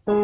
ఓం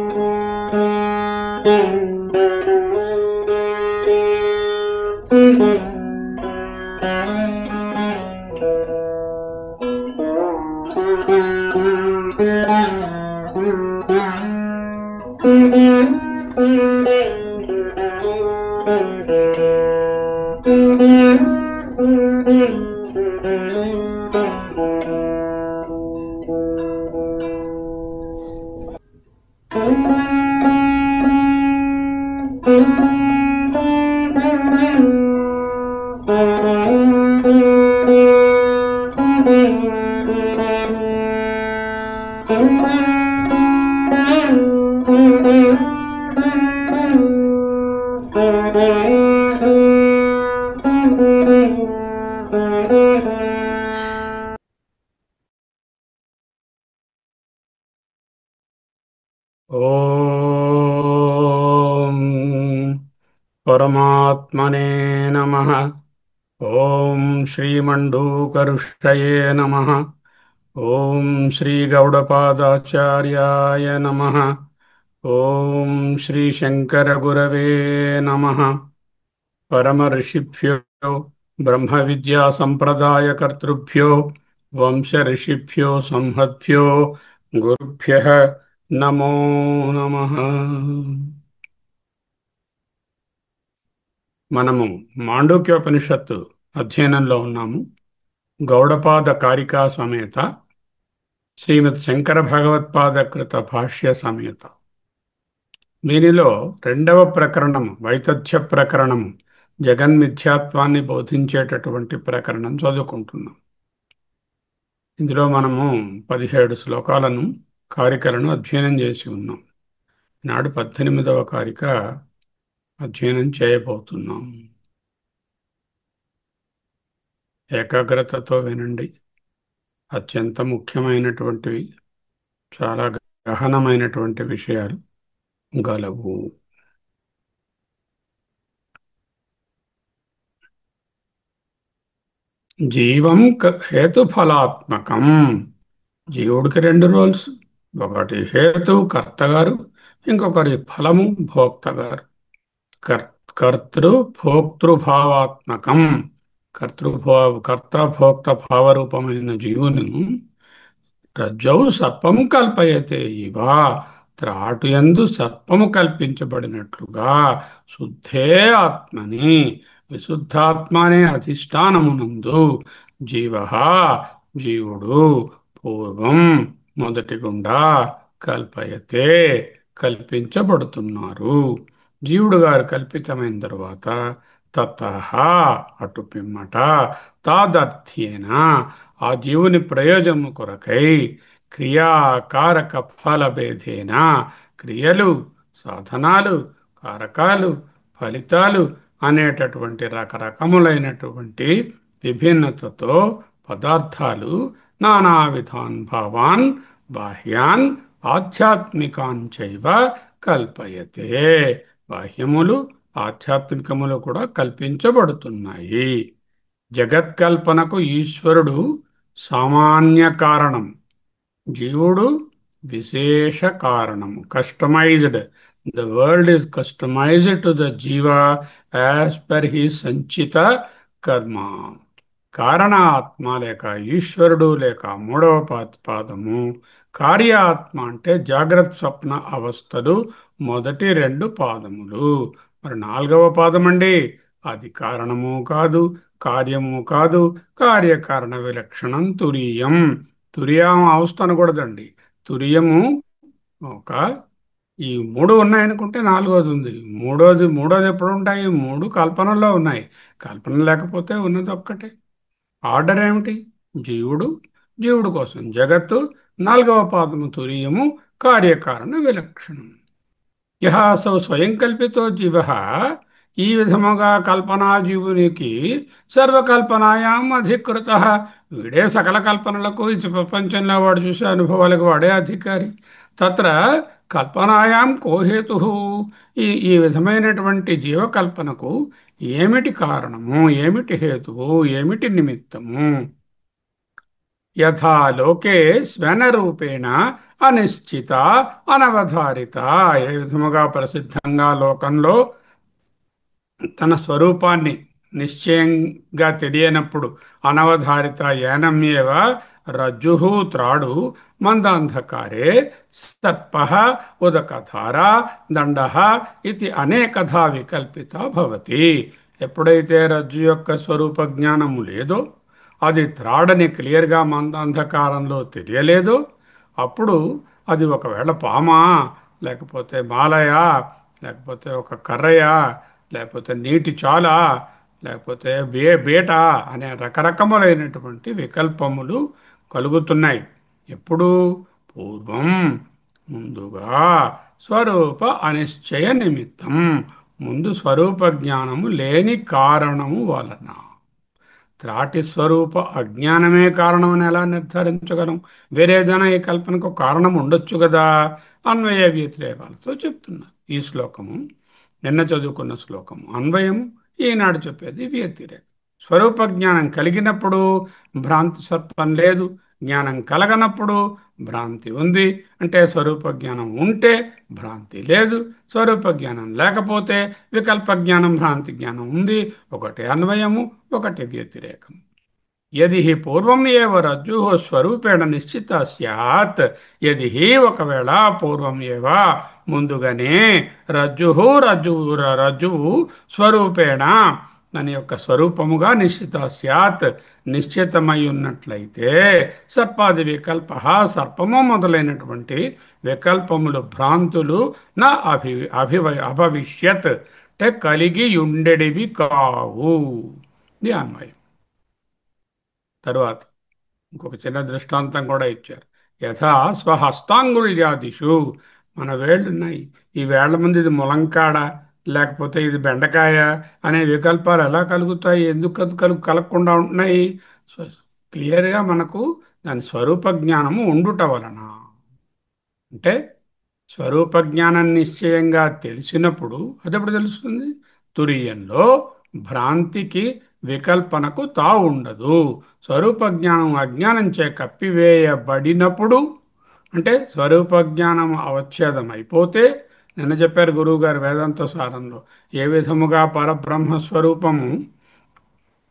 పరమాత్మనే నమః. ఓం శ్రీమండూకరుష్టయే నమః. ఓం శ్రీగౌడపాదాచార్యాయ నమః. ఓం శ్రీశంకరగురవే నమః. పరమర్షిభ్యో బ్రహ్మవిద్యాసంప్రదాయకర్తృభ్యో వంశఋషిభ్యో సంహద్భ్యో గురుభ్యః నమో నమః. మనము మాండూక్యోపనిషత్తు అధ్యయనంలో ఉన్నాము. గౌడపాద కారికా సమేత శ్రీమద్ శంకర భగవత్పాద కృత భాష్య సమేత. దీనిలో రెండవ ప్రకరణం వైతథ్య ప్రకరణం, జగన్మిథ్యాత్వాన్ని బోధించేటటువంటి ప్రకరణం చదువుకుంటున్నాం. ఇందులో మనము 17 శ్లోకాలను, కారికలను అధ్యయనం చేసి ఉన్నాం. నాడు 18వ కారిక అధ్యయనం చేయబోతున్నాం. ఏకాగ్రతతో వినండి. అత్యంత ముఖ్యమైనటువంటివి, చాలా గహనమైనటువంటి విషయాలు గలవు. జీవం హేతుఫలాత్మకం. జీవుడికి రెండు రోల్స్. ఒకటి హేతు కర్త గారు, ఇంకొకరి ఫలము భోక్త గారు. కర్తృ భోక్తృభావాత్మకం. కర్త భోక్త భావరూపమైన జీవుని రజ్జౌ సర్పము కల్పయతే ఇవా, త్రాటు యందు సర్పము కల్పించబడినట్లుగా శుద్ధే ఆత్మని, విశుద్ధాత్మ అనే అధిష్టానమునందు జీవ, జీవుడు పూర్వం మొదటి గుండా కల్పయతే కల్పించబడుతున్నారు. జీవుడు గారు కల్పితమైన తరువాత తతః అటు పిమ్మట తాదర్థ్యేన ఆ జీవుని ప్రయోజనము కొరకై క్రియాకారక ఫలభేదేన క్రియలు, సాధనాలు, కారకాలు, ఫలితాలు అనేటటువంటి రకరకములైనటువంటి విభిన్నతతో పదార్థాలు నానావిధాన్ భావాన్ బాహ్యాన్ ఆధ్యాత్మికాన్ చైవ కల్పయతే. బాహ్యములు ఆధ్యాత్మికములు కూడా కల్పించబడుతున్నాయి. జగత్కల్పనకు ఈశ్వరుడు సామాన్య కారణం, జీవుడు విశేష కారణము. Customized. The world is customized to the జీవ యాజ్ పర్ హీ సంచిత కర్మ. కారణాత్మ లేక ఈశ్వరుడు లేక మూడవ పాదము. కార్యాత్మ అంటే జాగ్రత్త స్వప్న అవస్థలు మొదటి రెండు పాదములు. మరి నాలుగవ పాదం అండి, అది కారణము కాదు, కార్యము కాదు, కార్యకారణ విలక్షణం తురీయం. తురియం అవస్థ అనకూడదండి. తురియము ఒక, ఈ మూడు ఉన్నాయనుకుంటే నాలుగోది ఉంది. మూడోది ఎప్పుడు ఉంటాయి? మూడు కల్పనలో ఉన్నాయి. కల్పన లేకపోతే ఉన్నది ఒక్కటే. ఆర్డర్ ఏమిటి? జీవుడు, జీవుడు కోసం జగత్తు, నాలుగవ పాదము తురియము, కార్యకారణ విలక్షణం. యహ అసౌ స్వయం కల్పితో జీవ, ఈ విధముగా కల్పనా జీవునికి సర్వకల్పనాయాం అధికృత. వీడే సకల కల్పనలకు, ఈ ప్రపంచంలో వాడు చూసే అనుభవాలకు వాడే అధికారి. తత్ర కల్పనాయాం కోహేతు. ఈ విధమైనటువంటి జీవకల్పనకు ఏమిటి కారణము, ఏమిటి హేతువు, ఏమిటి నిమిత్తము? యథా లోకే స్వనరూపేణ అనిశ్చిత అనవధారిత. ఏ విధముగా ప్రసిద్ధంగా లోకంలో తన స్వరూపాన్ని నిశ్చయంగా తెలియనప్పుడు అనవధారిత ఏనమేవ రజ్జు త్రాడు మందాంధకారే సర్ప ఉదకధార దండ ఇది అనేకధా వికల్పిత భవతి. ఎప్పుడైతే రజ్జు యొక్క స్వరూప జ్ఞానము లేదో, అది త్రాడని క్లియర్గా మందాంధకారంలో తెలియలేదో, అప్పుడు అది ఒకవేళ పామా, లేకపోతే మాలయా, లేకపోతే ఒక కర్రయా, లేకపోతే నీటి చాలా, లేకపోతే బేట అనే రకరకములైనటువంటి వికల్పములు కలుగుతున్నాయి. ఎప్పుడు? పూర్వం, ముందుగా స్వరూప అనిశ్చయ నిమిత్తం, ముందు స్వరూప జ్ఞానము లేని కారణము వలన. త్రాటి స్వరూప అజ్ఞానమే కారణమని ఎలా నిర్ధారించగలం? వేరేదైనా ఈ కల్పనకు కారణం ఉండొచ్చు కదా. అన్వయ వ్యతిరేకాలతో చెప్తున్నారు ఈ శ్లోకము. నిన్న చదువుకున్న శ్లోకము అన్వయము, ఈనాడు చెప్పేది వ్యతిరేకం. స్వరూప జ్ఞానం కలిగినప్పుడు భ్రాంతి సర్పం లేదు, జ్ఞానం కలగనప్పుడు భ్రాంతి ఉంది. అంటే స్వరూప జ్ఞానం ఉంటే భ్రాంతి లేదు, స్వరూప జ్ఞానం లేకపోతే వికల్ప జ్ఞానం, భ్రాంతి జ్ఞానం ఉంది. ఒకటి అన్వయము, ఒకటి వ్యతిరేకం. యది హి పూర్వం ఏవ రజ్జు స్వరూపేణ నిశ్చిత స్యాత్, యది హి ఒకవేళ పూర్వం ఏవ ముందుగానే రజ్జువు స్వరూపేణ దాని యొక్క స్వరూపముగా నిశ్చిత స్యాత్ నిశ్చితమై ఉన్నట్లయితే, సర్పాది వికల్ప సర్పము మొదలైనటువంటి వికల్పములు భ్రాంతులు నా అభవిష్యత్ అంటే కలిగి ఉండేటివి కావు. ఇది అన్వయం. తరువాత ఇంకొక చిన్న దృష్టాంతం కూడా ఇచ్చారు. యథా స్వహస్తాంగుళ్యాదిషు, మన వేళ్ళున్నాయి, ఈ వేళ్ల ముందు ఇది ములంకాడ లేకపోతే ఇది బెండకాయ అనే వికల్పాలు ఎలా కలుగుతాయి? ఎందుకు కలగకుండా ఉంటున్నాయి? సో క్లియర్గా మనకు దాని స్వరూప జ్ఞానము ఉండుట వలన. అంటే స్వరూప జ్ఞానం నిశ్చయంగా తెలిసినప్పుడు అదెప్పుడు తెలుస్తుంది? తురియంలో భ్రాంతికి వికల్పనకు ఉండదు. స్వరూప జ్ఞానం అజ్ఞానంచే కప్పివేయబడినప్పుడు, అంటే స్వరూప జ్ఞానం అవచ్ఛేదం అయిపోతే, నిన్న చెప్పారు గురువుగారు వేదాంత సారంలో, ఏ విధముగా పరబ్రహ్మ స్వరూపము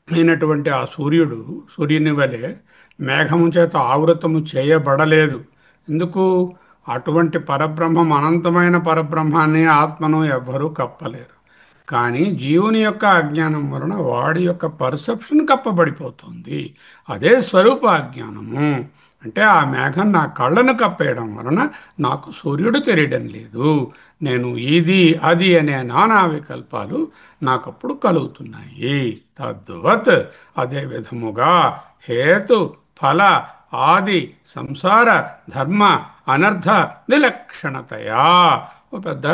అయినటువంటి ఆ సూర్యుని వలె మేఘము చేత ఆవృతము చేయబడలేదు. ఎందుకు? అటువంటి పరబ్రహ్మం, అనంతమైన పరబ్రహ్మాన్ని, ఆత్మను ఎవ్వరూ కప్పలేరు. కానీ జీవుని యొక్క అజ్ఞానం వలన వాడి యొక్క పర్సెప్షన్ కప్పబడిపోతుంది. అదే స్వరూప అజ్ఞానము. అంటే ఆ మేఘం నా కళ్ళను కప్పేయడం వలన నాకు సూర్యుడు తెలియడం లేదు. నేను ఇది అది అనే నానా వికల్పాలు నాకప్పుడు కలుగుతున్నాయి. తద్వత్ అదే విధముగా హేతు ఫల ఆది సంసార ధర్మ అనర్థ విలక్షణతయా, ఓ పెద్ద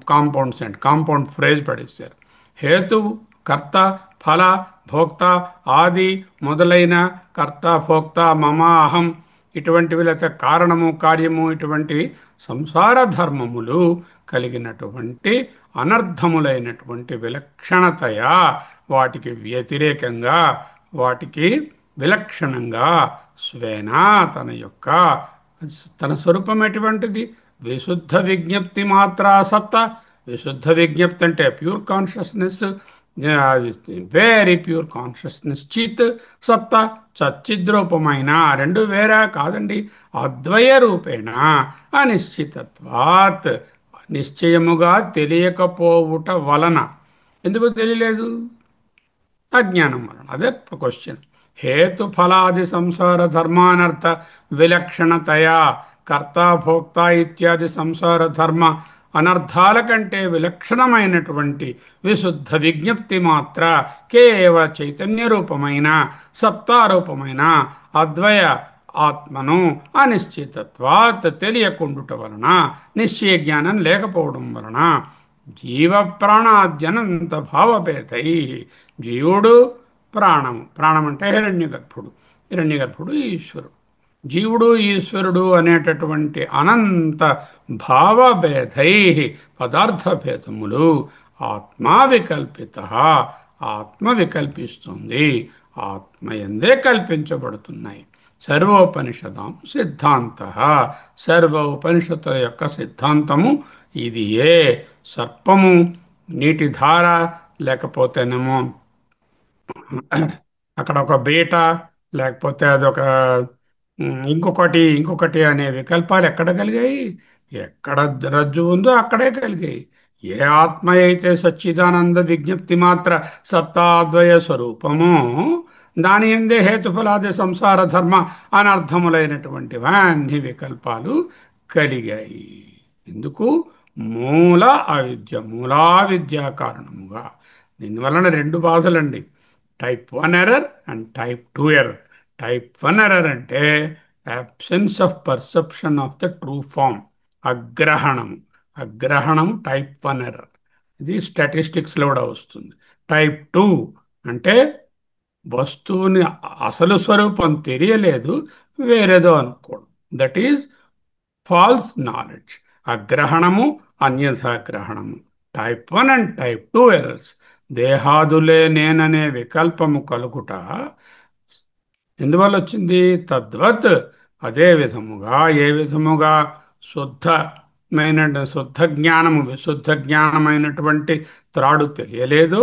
కాంపౌండ్ ఫ్రేజ్ పడేశారు. హేతువు కర్త, ఫల భోక్త, ఆది మొదలైన కర్త భోక్త మమ అహం ఇటువంటివి, లేకపోతే కారణము కార్యము ఇటువంటి సంసార ధర్మములు కలిగినటువంటి అనర్థములైనటువంటి విలక్షణతయా, వాటికి వ్యతిరేకంగా, వాటికి విలక్షణంగా స్వేనా తన స్వరూపం ఎటువంటిది? విశుద్ధ విజ్ఞప్తి మాత్రా సత్తా. విశుద్ధ విజ్ఞప్తి అంటే pure consciousness, very pure consciousness. చిత్ సత్తా, సచ్చిద్రూపమైన రెండు వేరా కాదండి, అద్వయ రూపేణ అనిశ్చితత్వాత్, నిశ్చయముగా తెలియకపోవుట వలన. ఎందుకు తెలియలేదు? అజ్ఞానం వలన. అదే క్వశ్చన్. హేతుఫలాది సంసార ధర్మానర్థ విలక్షణతయా, కర్త భోక్త ఇత్యాది సంసార ధర్మ అనర్థాల కంటే విలక్షణమైనటువంటి విశుద్ధ విజ్ఞప్తి మాత్ర కేవల చైతన్య రూపమైన సత్తారూపమైన అద్వయ ఆత్మను అనిశ్చితత్వాత్ తెలియకుండుట వలన, నిశ్చయ జ్ఞానం లేకపోవడం వలన, జీవ ప్రాణాద్యనంత భావభేదై, జీవుడు ప్రాణము, ప్రాణం అంటే హిరణ్యగర్భుడు ఈశ్వరుడు, జీవుడు ఈశ్వరుడు అనేటటువంటి అనంత భావభేదై పదార్థభేదములు ఆత్మా వికల్పిత, ఆత్మ వికల్పిస్తుంది, ఆత్మయందే కల్పించబడుతున్నాయి. సర్వోపనిషదాం సిద్ధాంత. సర్వ ఉపనిషత్తుల యొక్క సిద్ధాంతము ఇది. ఏ సర్పము, నీటి ధార, లేకపోతేనేమో అక్కడ ఒక బీట, లేకపోతే అదొక ఇంకొకటి అనే వికల్పాలు ఎక్కడ కలిగాయి? ఎక్కడ రజ్జు ఉందో అక్కడే కలిగాయి. ఏ ఆత్మ అయితే సచ్చిదానంద విజ్ఞప్తి మాత్ర సత్తాద్వయ స్వరూపమో దాని ఎందే హేతుఫలాది సంసార ధర్మ అనర్థములైనటువంటి అన్ని వికల్పాలు కలిగాయి. ఎందుకు? మూల అవిద్య, మూలావిద్య కారణముగా. దీనివలన రెండు బాధలండి: type 1 error and type 2 error. Type 1 error అంటే absence of perception of the true form, అగ్రహణము. అగ్రహణము టైప్ 1 ఎర్రర్. ఇది స్టాటిస్టిక్స్లో కూడా వస్తుంది. టైప్ 2 అంటే వస్తువుని అసలు స్వరూపం తెలియలేదు, వేరేదో అనుకోవడం. That is false knowledge. అగ్రహణము, అన్యథాగ్రహణము. Type 1 and type 2 errors. దేహాదులే నేననే వికల్పము కలుగుట ఎందువల్ల వచ్చింది? తద్వత్, అదే విధముగా, ఏ విధముగా శుద్ధ జ్ఞానము, విశుద్ధ జ్ఞానమైనటువంటి త్రాడు తెలియలేదు,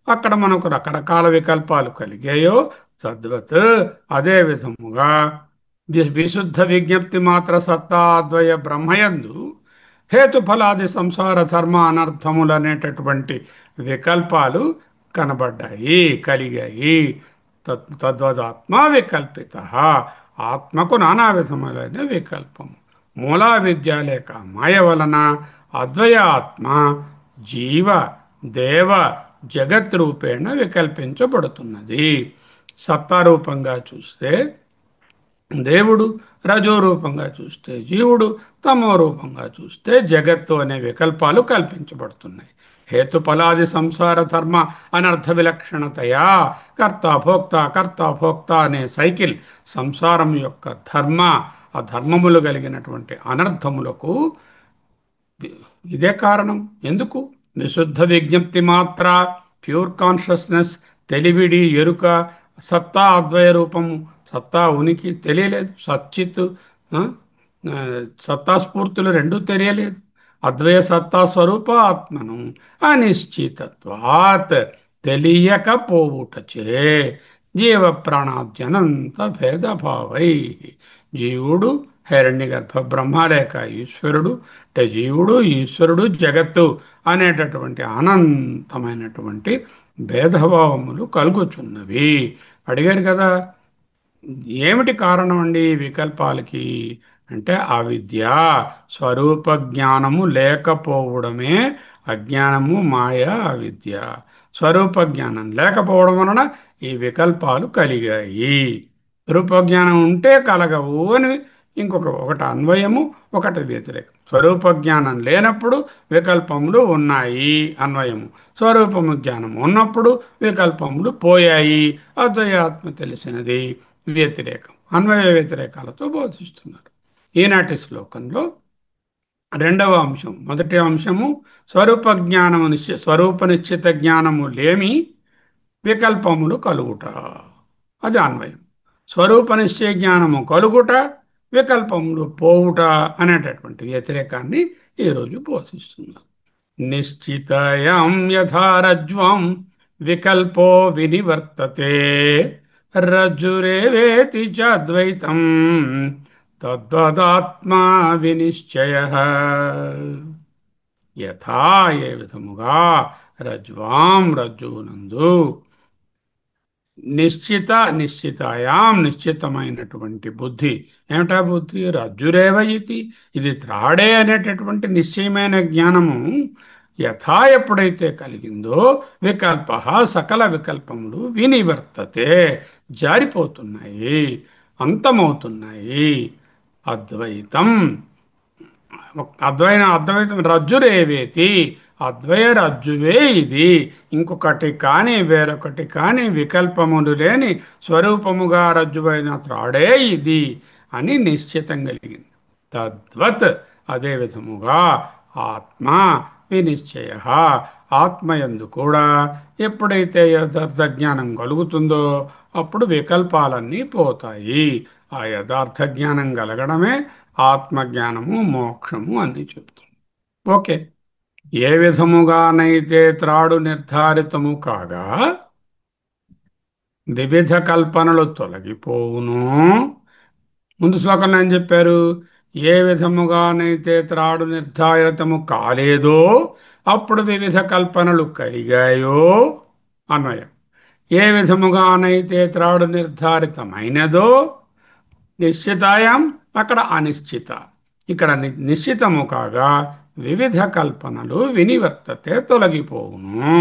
అక్కడ మనకు రకరకాల వికల్పాలు కలిగాయో, తద్వత్ అదే విధముగా విశుద్ధ విజ్ఞప్తి మాత్ర సత్తా అద్వయ బ్రహ్మయందు హేతుఫలాది సంసార ధర్మ అనర్థములనేటటువంటి వికల్పాలు కనబడ్డాయి, కలిగాయి. తద్వదాత్మ వికల్పిత. ఆత్మకు నానా విధములైన వికల్పము. మూలా విద్య లేక మాయ వలన అద్వయ ఆత్మ జీవ, దేవ, జగత్ రూపేణ వికల్పించబడుతున్నది. సత్తారూపంగా చూస్తే దేవుడు, రజో రూపంగా చూస్తే జీవుడు, తమో రూపంగా చూస్తే జగత్తు అనే వికల్పాలు కల్పించబడుతున్నాయి. హేతుఫలాది సంసార ధర్మ అనర్థ విలక్షణతయా కర్త భోక్త అనే సైకిల్, సంసారం యొక్క ధర్మ, ఆ ధర్మములు కలిగినటువంటి అనర్థములకు ఇదే కారణం. ఎందుకు? విశుద్ధ విజ్ఞప్తి మాత్ర, ప్యూర్ కాన్షియస్నెస్, తెలివిడి, ఎరుక, సత్తా అద్వయ రూపము, సత్తా ఉనికి తెలియలేదు. సచ్చిత్, ఆ, ఆ, సత్తాస్ఫూర్తులు రెండూ తెలియలేదు. అద్వయ సత్తా స్వరూప ఆత్మను అనిశ్చితత్వాత్, తెలియకపోవుటచే జీవ ప్రాణాద్యనంత భేదభావై. జీవుడు, హిరణ్యగర్భ బ్రహ్మ లేక ఈశ్వరుడు, అంటే జీవుడు, ఈశ్వరుడు, జగత్తు అనేటటువంటి అనంతమైనటువంటి భేదభావములు కలుగుచున్నవి. అడిగారు కదా, ఏమిటి కారణం అండి ఈ వికల్పాలకి అంటే? అవిద్య, స్వరూప జ్ఞానము లేకపోవడమే అజ్ఞానము, మాయ, అవిద్య. స్వరూప జ్ఞానం లేకపోవడం వలన ఈ వికల్పాలు కలిగాయి. స్వరూప జ్ఞానం ఉంటే కలగవు అని ఒకటి అన్వయము, ఒకటి వ్యతిరేకం. స్వరూప జ్ఞానం లేనప్పుడు వికల్పములు ఉన్నాయి అన్వయము, స్వరూపము జ్ఞానం ఉన్నప్పుడు వికల్పములు పోయాయి అద్వయాత్మ తెలిసినది వ్యతిరేకం. అన్వయ వ్యతిరేకాలతో బోధిస్తున్నారు. ఈనాటి శ్లోకంలో రెండవ అంశం. మొదటి అంశము స్వరూప జ్ఞానము, స్వరూప నిశ్చిత జ్ఞానము లేమి వికల్పములు కలుగుట, అది అన్వయం. స్వరూప నిశ్చయ జ్ఞానము కలుగుట, వికల్పములు పోవుట అనేటటువంటి వ్యతిరేకాన్ని ఈరోజు బోధిస్తున్నారు. నిశ్చితయం యథారజ్వం వికల్పో వినివర్తతే రజ్జురేవేతి చాద్వైతం తద్వదాత్మా వినిశ్చయ. యథా, ఏ విధముగా, రజ్వాం రజ్జునందు, నిశ్చితాయాం నిశ్చితమైనటువంటి బుద్ధి. ఏమిటా బుద్ధి? రజ్జురేవ ఇతి, ఇది త్రాడే అనేటటువంటి నిశ్చయమైన జ్ఞానము యథా ఎప్పుడైతే కలిగిందో వికల్ప, సకల వికల్పములు వినివర్తతే, జారిపోతున్నాయి, అంతమవుతున్నాయి. అద్వైతం, అద్వైతం రజ్జురేవేతి, అద్వయ రజ్జువే ఇది, ఇంకొకటి కానీ వేరొకటి కానీ వికల్పములు లేని స్వరూపముగా రజ్జువైన త్రాడే ఇది అని నిశ్చితం కలిగింది. తద్వత్, అదే విధముగా ఆత్మ వినిశ్చయ, ఆత్మయందు కూడా ఎప్పుడైతే యథార్థ జ్ఞానం కలుగుతుందో అప్పుడు వికల్పాలన్నీ పోతాయి. ఆ యథార్థ జ్ఞానం కలగడమే ఆత్మజ్ఞానము, మోక్షము అని చెప్తుంది. ఓకే. ఏ విధముగానైతే త్రాడు నిర్ధారితము కాగా వివిధ కల్పనలు తొలగిపోవును. ముందు శ్లోకంలో ఏం చెప్పారు? ఏ విధముగానైతే త్రాడు నిర్ధారితము కాలేదో అప్పుడు వివిధ కల్పనలు కలిగాయో అన్వయం. ఏ విధముగానైతే త్రాడు నిర్ధారితమైనదో నిశ్చితాయం, అక్కడ అనిశ్చిత. ఇక్కడ నిశ్చితము కాగా వివిధ కల్పనలు వినివర్తతే తొలగిపోవును.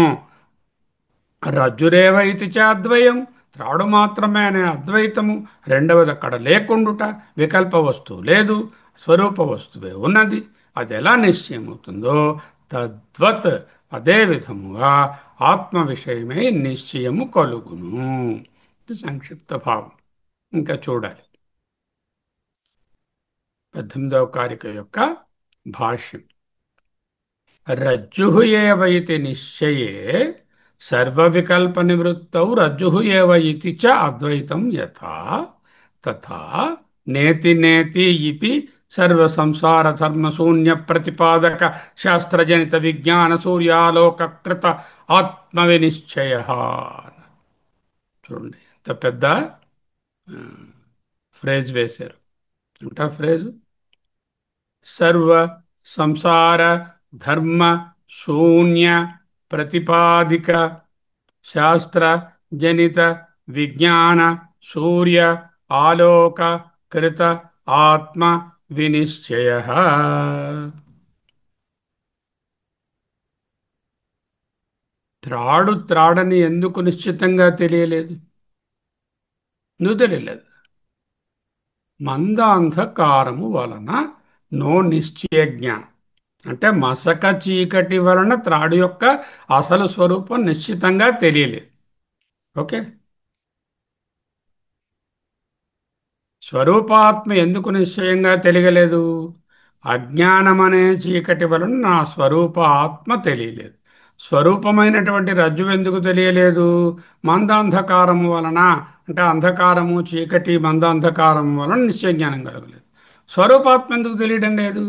రజ్జురేవ ఇది చ అద్వయం, త్రాడు మాత్రమే అనే అద్వైతము. రెండవది అక్కడ లేకుండుట, వికల్ప వస్తువు లేదు, స్వరూప వస్తువే ఉన్నది. అది ఎలా నిశ్చయమవుతుందో తద్వత్ అదే విధముగా ఆత్మ విషయమై నిశ్చయము కలుగును. ఇది సంక్షిప్త భావం. ఇంకా చూడాలి 18వ కారిక యొక్క భాష్యం. రజ్జుః ఏవ ఇతి నిశ్చయే సర్వవికల్ప నివృత్తౌ రజ్జుః ఏవ ఇతి చ అద్వైతం యథా తథా నేతి నేతి ఇతి సర్వ సంసార ధర్మ శూన్య ప్రతిపాదక శాస్త్రజనిత విజ్ఞాన సూర్యాలోకృత ఆత్మ వినిశ్చయ. చూడండి ఎంత పెద్ద ఫ్రేజ్ వేశారు. ఏమిటా ఫ్రేజ్? సర్వ సంసార ధర్మ శూన్య ప్రతిపాదిక శాస్త్ర జనిత విజ్ఞాన సూర్య ఆలోక కృత ఆత్మ వినిశ్చయ. త్రాడని ఎందుకు నిశ్చితంగా తెలియలేదు? నువ్వు తెలియలేదు. మందాంధకారము వలన నో నిశ్చయ జ్ఞానం. అంటే మసక చీకటి వలన త్రాడు యొక్క అసలు స్వరూపం నిశ్చితంగా తెలియలేదు. ఓకే. స్వరూపాత్మ ఎందుకు నిశ్చయంగా తెలియలేదు? అజ్ఞానమనే చీకటి వలన నా స్వరూప ఆత్మ తెలియలేదు. స్వరూపమైనటువంటి రజ్జు ఎందుకు తెలియలేదు? మందాంధకారము వలన. అంటే అంధకారము, చీకటి, మందాంధకారము వలన నిశ్చయ జ్ఞానం కలగలేదు. స్వరూపాత్మ ఎందుకు తెలియడం లేదు?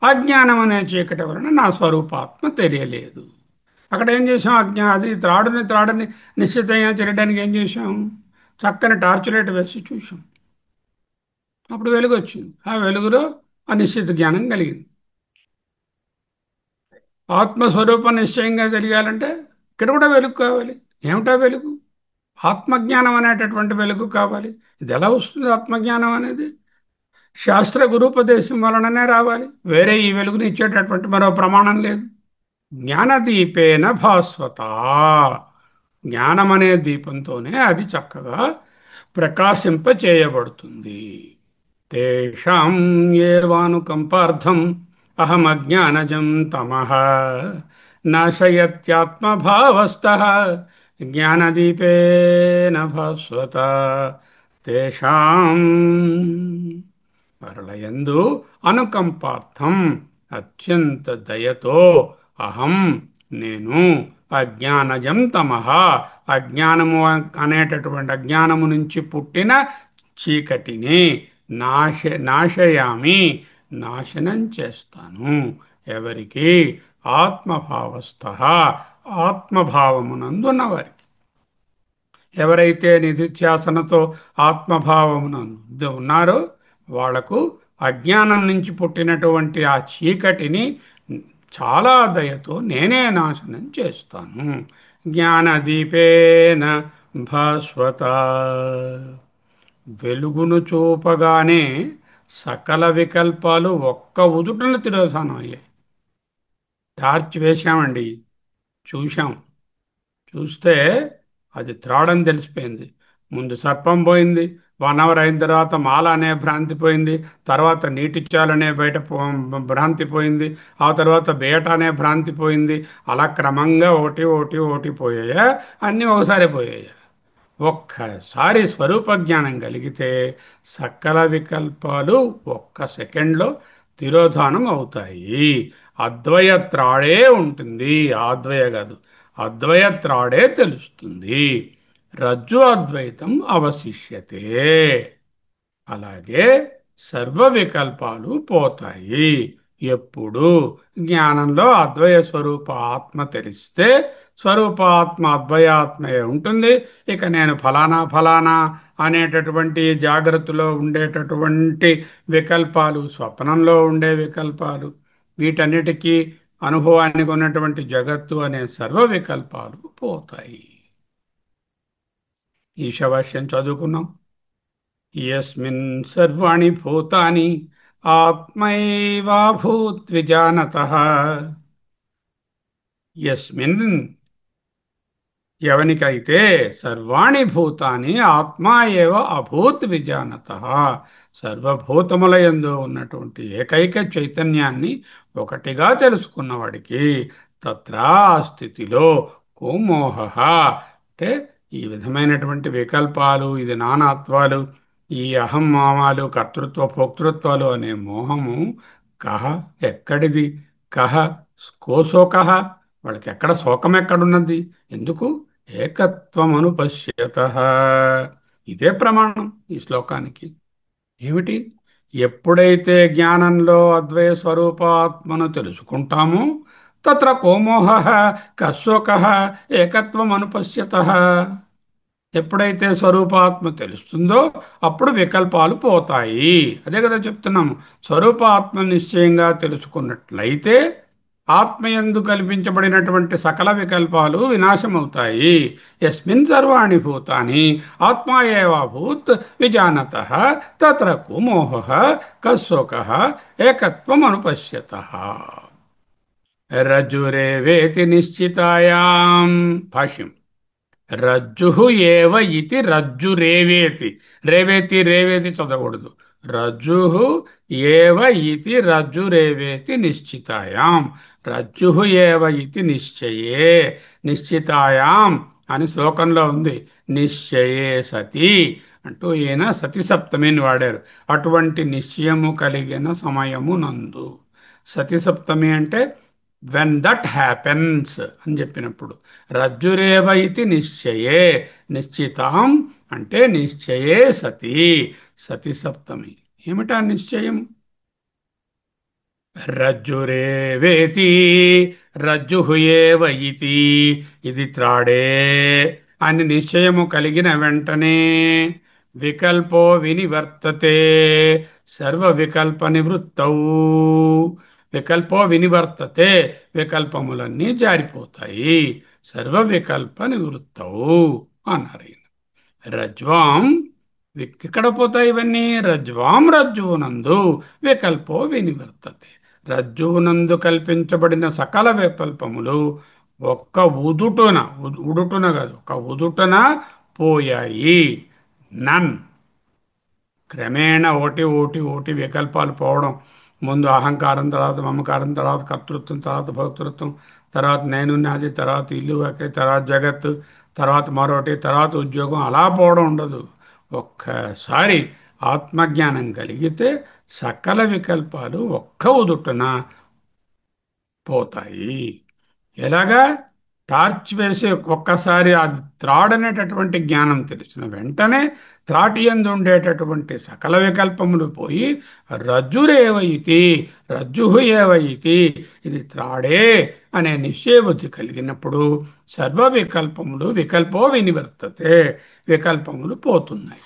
అజ్ఞానం అనే చీకటి వలన నా స్వరూపాత్మ తెలియలేదు. అక్కడ ఏం చేసాం? అది త్రాడుని నిశ్చితంగా తెలియడానికి ఏం చేసాం? చక్కని టార్చ్ లైట్ వేసి చూసాం. అప్పుడు వెలుగు వచ్చింది. ఆ వెలుగులో అనిశ్చిత జ్ఞానం కలిగింది. ఆత్మస్వరూపం నిశ్చయంగా తెలియాలంటే ఇక్కడ కూడా వెలుగు కావాలి. ఏమిటా వెలుగు? ఆత్మజ్ఞానం అనేటటువంటి వెలుగు కావాలి. ఇది ఎలా వస్తుంది ఆత్మజ్ఞానం అనేది? శాస్త్ర గురూపదేశం వలననే రావాలి. వేరే ఈ వెలుగుని ఇచ్చేటటువంటి మరో ప్రమాణం లేదు. జ్ఞానదీపేన భాస్వత. జ్ఞానం అనే దీపంతోనే అది చక్కగా ప్రకాశింపచేయబడుతుంది. తేషాం ఏవానుకంపార్థం అహమజ్ఞానజం తమః నాశయత్యాత్మభావస్తః జ్ఞానదీపేన భాస్వత. తేషాం వరలయందు అనుకంపార్థం అత్యంత దయతో అహం నేను అజ్ఞానజం తమః అజ్ఞానము అనేటటువంటి అజ్ఞానము నుంచి పుట్టిన చీకటిని నాశయామి నాశనం చేస్తాను. ఎవరికి? ఆత్మభావస్థ ఆత్మభావమునందున్నవారికి. ఎవరైతే నిధిధ్యాసనతో ఆత్మభావమునందు ఉన్నారో వాళ్లకు అజ్ఞానం నుంచి పుట్టినటువంటి ఆ చీకటిని చాలా దయతో నేనే నాశనం చేస్తాను. జ్ఞానదీపేన భాస్వత. వెలుగును చూపగానే సకల వికల్పాలు ఒక్క ఉదుటన తిరోధానం అయ్యాయి. టార్చ్ వేశామండి, చూశాం. చూస్తే అది త్రాడని తెలిసిపోయింది. ముందు సర్పం పోయింది, 1 అవర్ అయిన తర్వాత మాల అనే భ్రాంతి పోయింది, తర్వాత నీటిచ్చాలనే భ్రాంతి పోయింది, ఆ తర్వాత బేట అనే భ్రాంతి పోయింది. అలా క్రమంగా ఒకటి ఒకటి ఒకటి పోయాయా? అన్నీ ఒకసారి పోయాయా? ఒక్కసారి స్వరూప జ్ఞానం కలిగితే సకల వికల్పాలు ఒక్క సెకండ్లో తిరోధానం అవుతాయి. అద్వయత్రాడే ఉంటుంది, ఆద్వయ కాదు, అద్వయత్రాడే తెలుస్తుంది. రజ్జు అద్వైతం అవశిష్యతే. అలాగే సర్వ వికల్పాలు పోతాయి. ఎప్పుడు జ్ఞానంలో అద్వయ స్వరూప ఆత్మ తెలిస్తే స్వరూపాత్మ అద్వయాత్మయే ఉంటుంది. ఇక నేను ఫలానా ఫలానా అనేటటువంటి జాగ్రత్తలో ఉండేటటువంటి వికల్పాలు, స్వప్నంలో ఉండే వికల్పాలు, వీటన్నిటికీ అనుభవానికి ఉన్నటువంటి జగత్తు అనే సర్వ వికల్పాలు పోతాయి. ఈశావాస్యం చదువుకున్నాం. యస్మిన్ సర్వాణి భూతాని ఆత్మైవాభూత్విజానతః. యస్మిన్ ఎవనికైతే సర్వాణి భూతాని ఆత్మా ఏవ అభూత్ విజానతః, సర్వభూతములయందు ఉన్నటువంటి ఏకైక చైతన్యాన్ని ఒకటిగా తెలుసుకున్నవాడికి తత్రా ఆ స్థితిలో కోమోహ అంటే ఈ విధమైనటువంటి వికల్పాలు, ఇది నానాత్వాలు, ఈ అహం మామాలు, కర్తృత్వ భోక్తృత్వాలు అనే మోహము కహ ఎక్కడిది, కహ కోశోకహ వాళ్ళకి ఎక్కడ శోకం ఎక్కడున్నది, ఎందుకు ఏకత్వమను పశ్యత. ఇదే ప్రమాణం ఈ శ్లోకానికి. ఏమిటి? ఎప్పుడైతే జ్ఞానంలో అద్వయ స్వరూపాత్మను తెలుసుకుంటామో తత్ర కోమోహ కశోక ఏకత్వం అనుపశ్యత. ఎప్పుడైతే స్వరూపాత్మ తెలుస్తుందో అప్పుడు వికల్పాలు పోతాయి. అదే కదా చెప్తున్నాము. స్వరూపాత్మ నిశ్చయంగా తెలుసుకున్నట్లయితే ఆత్మయందు కల్పించబడినటువంటి సకల వికల్పాలు వినాశమవుతాయి. యస్మిన్ సర్వాణి భూతాని ఆత్మా ఏవాభూత్ విజానతః తత్ర కుమోహ కశోకః ఏకత్వం అనుపశ్యతః. రజ్జురేవేతి నిశ్చితాయాం. భాష్యం. రజ్జు ఏవ ఇతి రజ్జురేవేతి. రేవేతి రేవేతి చదవకూడదు. రజ్జు ఏవ ఇతి రజ్జురేవేతి నిశ్చితాయాం. రజ్జు ఏవ ఇతి నిశ్చయే నిశ్చితాయాం అని శ్లోకంలో ఉంది. నిశ్చయే సతి అంటూ ఈయన సతి సప్తమిని వాడారు. అటువంటి నిశ్చయము కలిగిన సమయము నందు. సతి సప్తమి అంటే వెన్ దట్ హ్యాపెన్స్ అని చెప్పినప్పుడు. రజ్జురేవ ఇది నిశ్చయే, నిశ్చితాం అంటే నిశ్చయే సతి, సతి సప్తమి. ఏమిటా నిశ్చయం? రజ్జురేవేతి రజ్జు ఏవ ఇతి, ఇది త్రాడే అని నిశ్చయము కలిగిన వెంటనే వికల్పో వినివర్తతే సర్వ వికల్ప నివృత్తౌ. వికల్పో వినివర్తతే వికల్పములన్నీ జారిపోతాయి. సర్వ వికల్ప నివృత్తౌ అన్నారు ఈయన. రజ్వాం ఎక్కడ పోతాయి ఇవన్నీ? రజ్వాం రజ్జువునందు వికల్పో వినివర్తతే. రజ్జువునందు కల్పించబడిన సకల వికల్పములు ఒక్క ఉదుటున, ఉడుటున కాదు, ఒక ఉదుటున పోయాయి. నన్. క్రమేణ ఒకటి ఒకటి ఒకటి వికల్పాలు పోవడం. ముందు అహంకారం, తర్వాత మమకారం, తర్వాత కర్తృత్వం, తర్వాత భోక్తృత్వం, తర్వాత నేను నాది, తర్వాత ఇల్లు వాకిలి, తర్వాత జగత్తు, తర్వాత మరొకటి, తర్వాత ఉద్యోగం, అలా పోవడం ఉండదు. ఒక్కసారి ఆత్మజ్ఞానం కలిగితే సకల వికల్పాలు ఒక్క ఉదుటున పోతాయి. ఎలాగా? టార్చ్ వేసి ఒక్కసారి అది త్రాడనేటటువంటి జ్ఞానం తెలిసిన వెంటనే త్రాటి యందు ఉండేటటువంటి సకల వికల్పములు పోయి రజ్జురేవ ఇతి రజ్జు ఏవ ఇతి, ఇది త్రాడే అనే నిశ్చయబుద్ధి కలిగినప్పుడు సర్వ వికల్పములు వికల్పో వినివర్తతే, వికల్పములు పోతున్నాయి.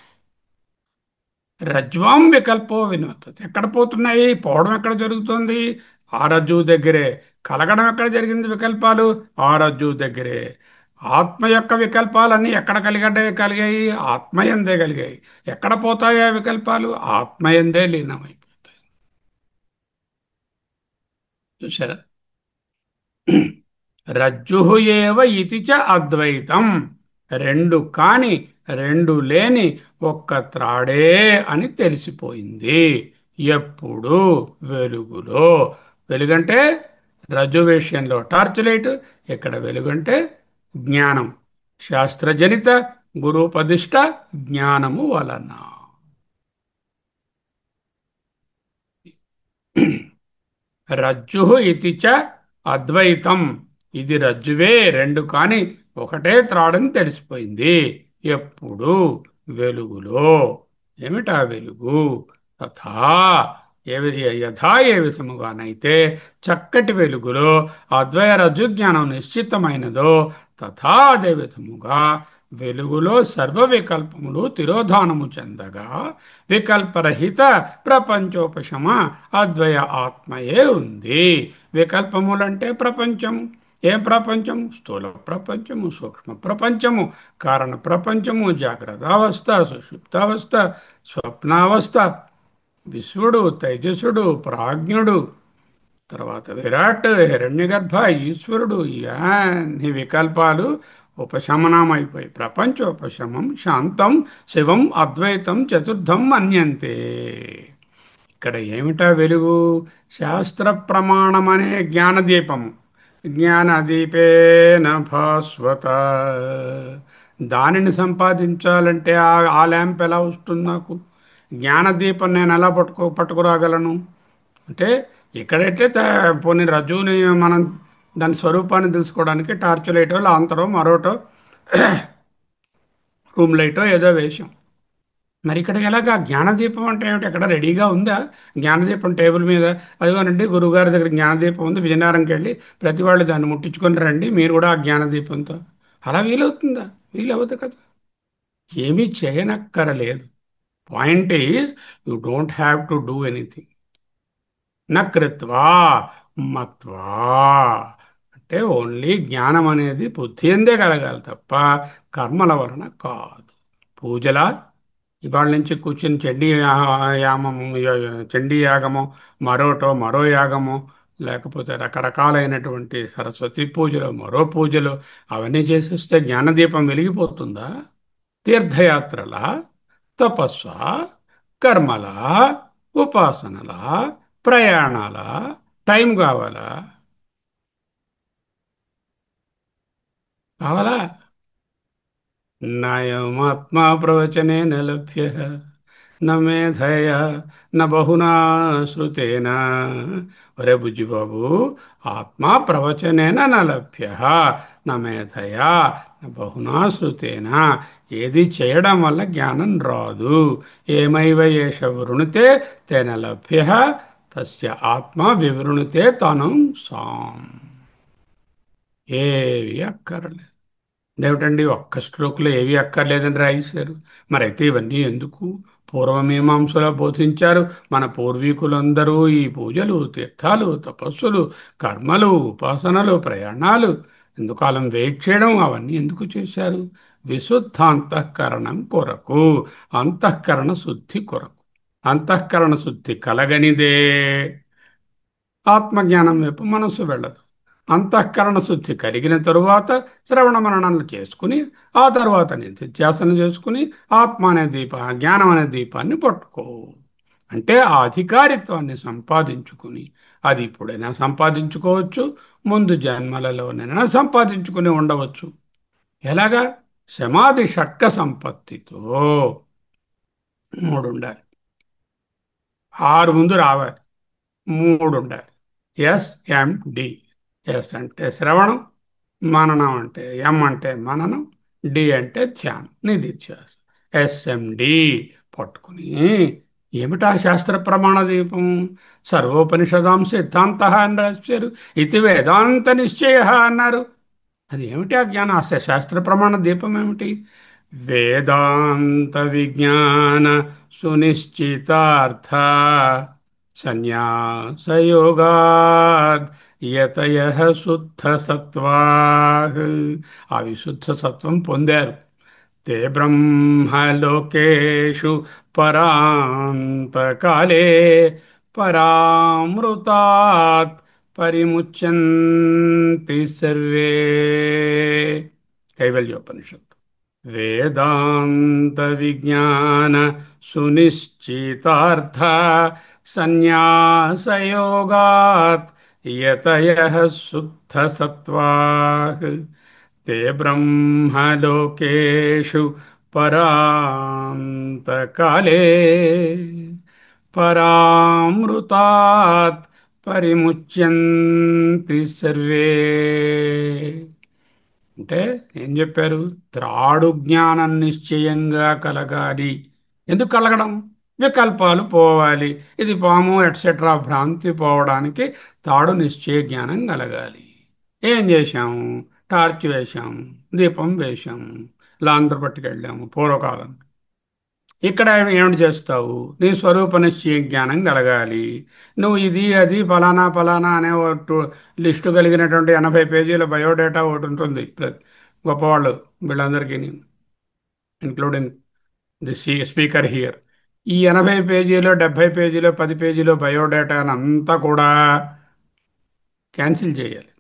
రజ్వాం వికల్పో వినివర్తతే. ఎక్కడ పోతున్నాయి? పోవడం ఎక్కడ జరుగుతుంది? ఆ రజ్జువు దగ్గరే. కలగడం ఎక్కడ జరిగింది? వికల్పాలు ఆ రజ్జువు దగ్గరే. ఆత్మ యొక్క వికల్పాలన్నీ ఎక్కడ కలిగాయి? ఆత్మయందే కలిగాయి. ఎక్కడ పోతాయి ఆ వికల్పాలు? ఆత్మయందే లీనమైపోతాయి. చూసారా? రజ్జు ఏవ ఇతి చ అద్వైతం. రెండు కాని, రెండు లేని ఒక్క త్రాడే అని తెలిసిపోయింది. ఎప్పుడు? వెలుగులో. వెలుగంటే రజ్జు విషయంలో టార్చ్ లైట్, ఇక్కడ వెలుగంటే జ్ఞానం. శాస్త్రజనిత గురుపదిష్ట జ్ఞానము వలన. రజ్జు ఇతి చ అద్వైతం. ఇది రజ్జువే, రెండు కాని ఒకటే త్రాడని తెలిసిపోయింది. ఎప్పుడు? వెలుగులో. ఏమిటా వెలుగు? తథా ఏ యథా ఏ విధముగానైతే చక్కటి వెలుగులో అద్వయ రజ్జుజ్ఞానం నిశ్చితమైనదో తథా అదే విధముగా వెలుగులో సర్వ వికల్పములు తిరోధానము చెందగా వికల్పరహిత ప్రపంచోపశమ అద్వయ ఆత్మయే ఉంది. వికల్పములంటే ప్రపంచం. ఏం ప్రపంచం? స్థూల ప్రపంచము, సూక్ష్మ ప్రపంచము, కారణ ప్రపంచము, జాగ్రత్త అవస్థ, సుషుప్తావస్థ, స్వప్నావస్థ, విశ్వడు, తైజసుడు, ప్రాజ్ఞుడు, తర్వాత విరాట్, హిరణ్యగర్భ, ఈశ్వరుడు, ఇవన్నీ వికల్పాలు ఉపశమనమైపోయి ప్రపంచోపశమం శాంతం శివం అద్వైతం చతుర్థం మన్యంతే. ఇక్కడ ఏమిటా వెలుగు? శాస్త్ర ప్రమాణం అనే జ్ఞానదీపము. జ్ఞానదీపేన భాస్వత. దానిని సంపాదించాలంటే ఆ ల్యాంప్ ఎలా వస్తుంది నాకు? జ్ఞానదీపం నేను ఎలా పట్టుకురాగలను? అంటే ఇక్కడైతే పోనీ రజ్జువుని మనం దాని స్వరూపాన్ని తెలుసుకోవడానికి టార్చ్ లైటో లాంతరో మరోటో రూమ్ లైటో ఏదో వేశాం. మరి ఇక్కడ ఎలాగా జ్ఞానదీపం అంటే ఏమిటి? ఎక్కడ రెడీగా ఉందా జ్ఞానదీపం టేబుల్ మీద? అదిగోనండి గురువుగారి దగ్గర జ్ఞానదీపం ఉంది, విజయనగరంకి వెళ్ళి ప్రతి వాళ్ళు దాన్ని ముట్టించుకొని రండి మీరు కూడా ఆ జ్ఞానదీపంతో. అలా వీలవుతుందా? వీలవదు కదా. ఏమీ చేయనక్కరలేదు. Point is you don't have to do anything. నకృత్వా మత్వా. అంటే ఓన్లీ జ్ఞానం అనేది బుద్ధి ఎందే కలగాలి తప్ప కర్మల వలన కాదు. పూజల ఇవాళ నుంచి కూర్చుని యామము, చండీ యాగము, మరోటో మరో యాగము, లేకపోతే రకరకాలైనటువంటి సరస్వతి పూజలు, మరో పూజలు, అవన్నీ చేసేస్తే జ్ఞానదీపం వెలిగిపోతుందా? తీర్థయాత్రల, తపస్స, కర్మల, ఉపాసనల, ప్రయాణాల, టైం కావాలా? కావాలా? నాయమాత్మా ప్రవచనే లభ్య న మేధయా న బహునా శ్రుతేన. ఒరే బుజ్జిబాబు, ఆత్మా ప్రవచనేన న లభ్య న మేధయా న బహునా శ్రుతేన. ఏది చేయడం వల్ల జ్ఞానం రాదు. ఏమైవ ఏష వృణుతే తేన లభ్య తస్య ఆత్మ వివృణుతే తనం సాం. ఏవి అక్కర్లేదు. ఏమిటండి ఒక్క స్ట్రోక్లో ఏవి అక్కర్లేదని రాయిశారు? మరైతే ఇవన్నీ ఎందుకు? పూర్వమీమాంసలో బోధించారు. మన పూర్వీకులందరూ ఈ పూజలు, తీర్థాలు, తపస్సులు, కర్మలు, ఉపాసనలు, ప్రయాణాలు, ఎందుకాలం వెయిట్ చేయడం, అవన్నీ ఎందుకు చేశారు? విశుద్ధ అంతఃకరణం కొరకు, అంతఃకరణ శుద్ధి కొరకు. అంతఃకరణ శుద్ధి కలగనిదే ఆత్మజ్ఞానం వైపు మనసు వెళ్ళదు. అంతఃకరణ శుద్ధి కలిగిన తరువాత శ్రవణ మననాలు చేసుకుని ఆ తర్వాత నిత్యాసన చేసుకుని ఆత్మ అనే జ్ఞానం అనే దీపాన్ని పట్టుకో. అంటే ఆ అధికారిత్వాన్ని సంపాదించుకుని, అది ఇప్పుడైనా సంపాదించుకోవచ్చు, ముందు జన్మలలోనైనా సంపాదించుకుని ఉండవచ్చు. ఎలాగా? సమాధి షట్క సంపత్తితో మూడు ఉండాలి. ఆరు ముందు రావాలి. మూడు ఉండాలి. ఎస్ఎండి. ఎస్ అంటే శ్రవణం, మననం అంటే ఎం అంటే మననం, డి అంటే ధ్యానం, నిధిధ్యాస. ఎస్ఎండి పట్టుకుని ఏమిటా శాస్త్ర ప్రమాణ దీపం? సర్వోపనిషదాం సిద్ధాంత అని రాశారు. ఇది వేదాంత నిశ్చయ అన్నారు. అది ఏమిటి ఆ జ్ఞానం? ఆ శాస్త్ర ప్రమాణ దీపం ఏమిటి? వేదాంత విజ్ఞాన సునిశ్చితార్థ సన్యాసయోగాద్ యతయ శుద్ధ సత్వాః. ఆ విశుద్ధ సత్వం పొందారు. తే బ్రహ్మలోకేషు పరాంతకాలే పరామృతాత్ పరిముచ్యంతి సర్వే. కైవల్యోపనిషత్. వేదాంత విజ్ఞాన సునిశ్చితార్థ సన్యాసయోగాత్ యతయః శుద్ధ సత్వాః తే బ్రహ్మలోకేషు పరాంతకాలే పరామృతాత్ పరిముచ్యంతి సర్వే. అంటే ఏం చెప్పారు? త్రాడు జ్ఞానం నిశ్చయంగా కలగాలి. ఎందుకు కలగడం? వికల్పాలు పోవాలి. ఇది పాము ఎట్సెట్రా భ్రాంతి పోవడానికి తాడు నిశ్చయ జ్ఞానం కలగాలి. ఏం చేశాము? టార్చ్ వేశాము, దీపం వేశాము, లాంతరు పట్టుకెళ్ళాము పూర్వకాలం. ఇక్కడ ఏమిటి చేస్తావు? నీ స్వరూప నిశ్చయ జ్ఞానం కలగాలి. నువ్వు ఇది అది ఫలానా ఫలానా అనే లిస్టు కలిగినటువంటి 80 పేజీల బయోడేటా ఒకటి ఉంటుంది గొప్పవాళ్ళు వీళ్ళందరికీ, ఇంక్లూడింగ్ ది స్పీకర్ హియర్. ఈ 80 పేజీలో 70 పేజీలో 10 పేజీలో బయోడేటాను అంతా కూడా క్యాన్సిల్ చేయాలి.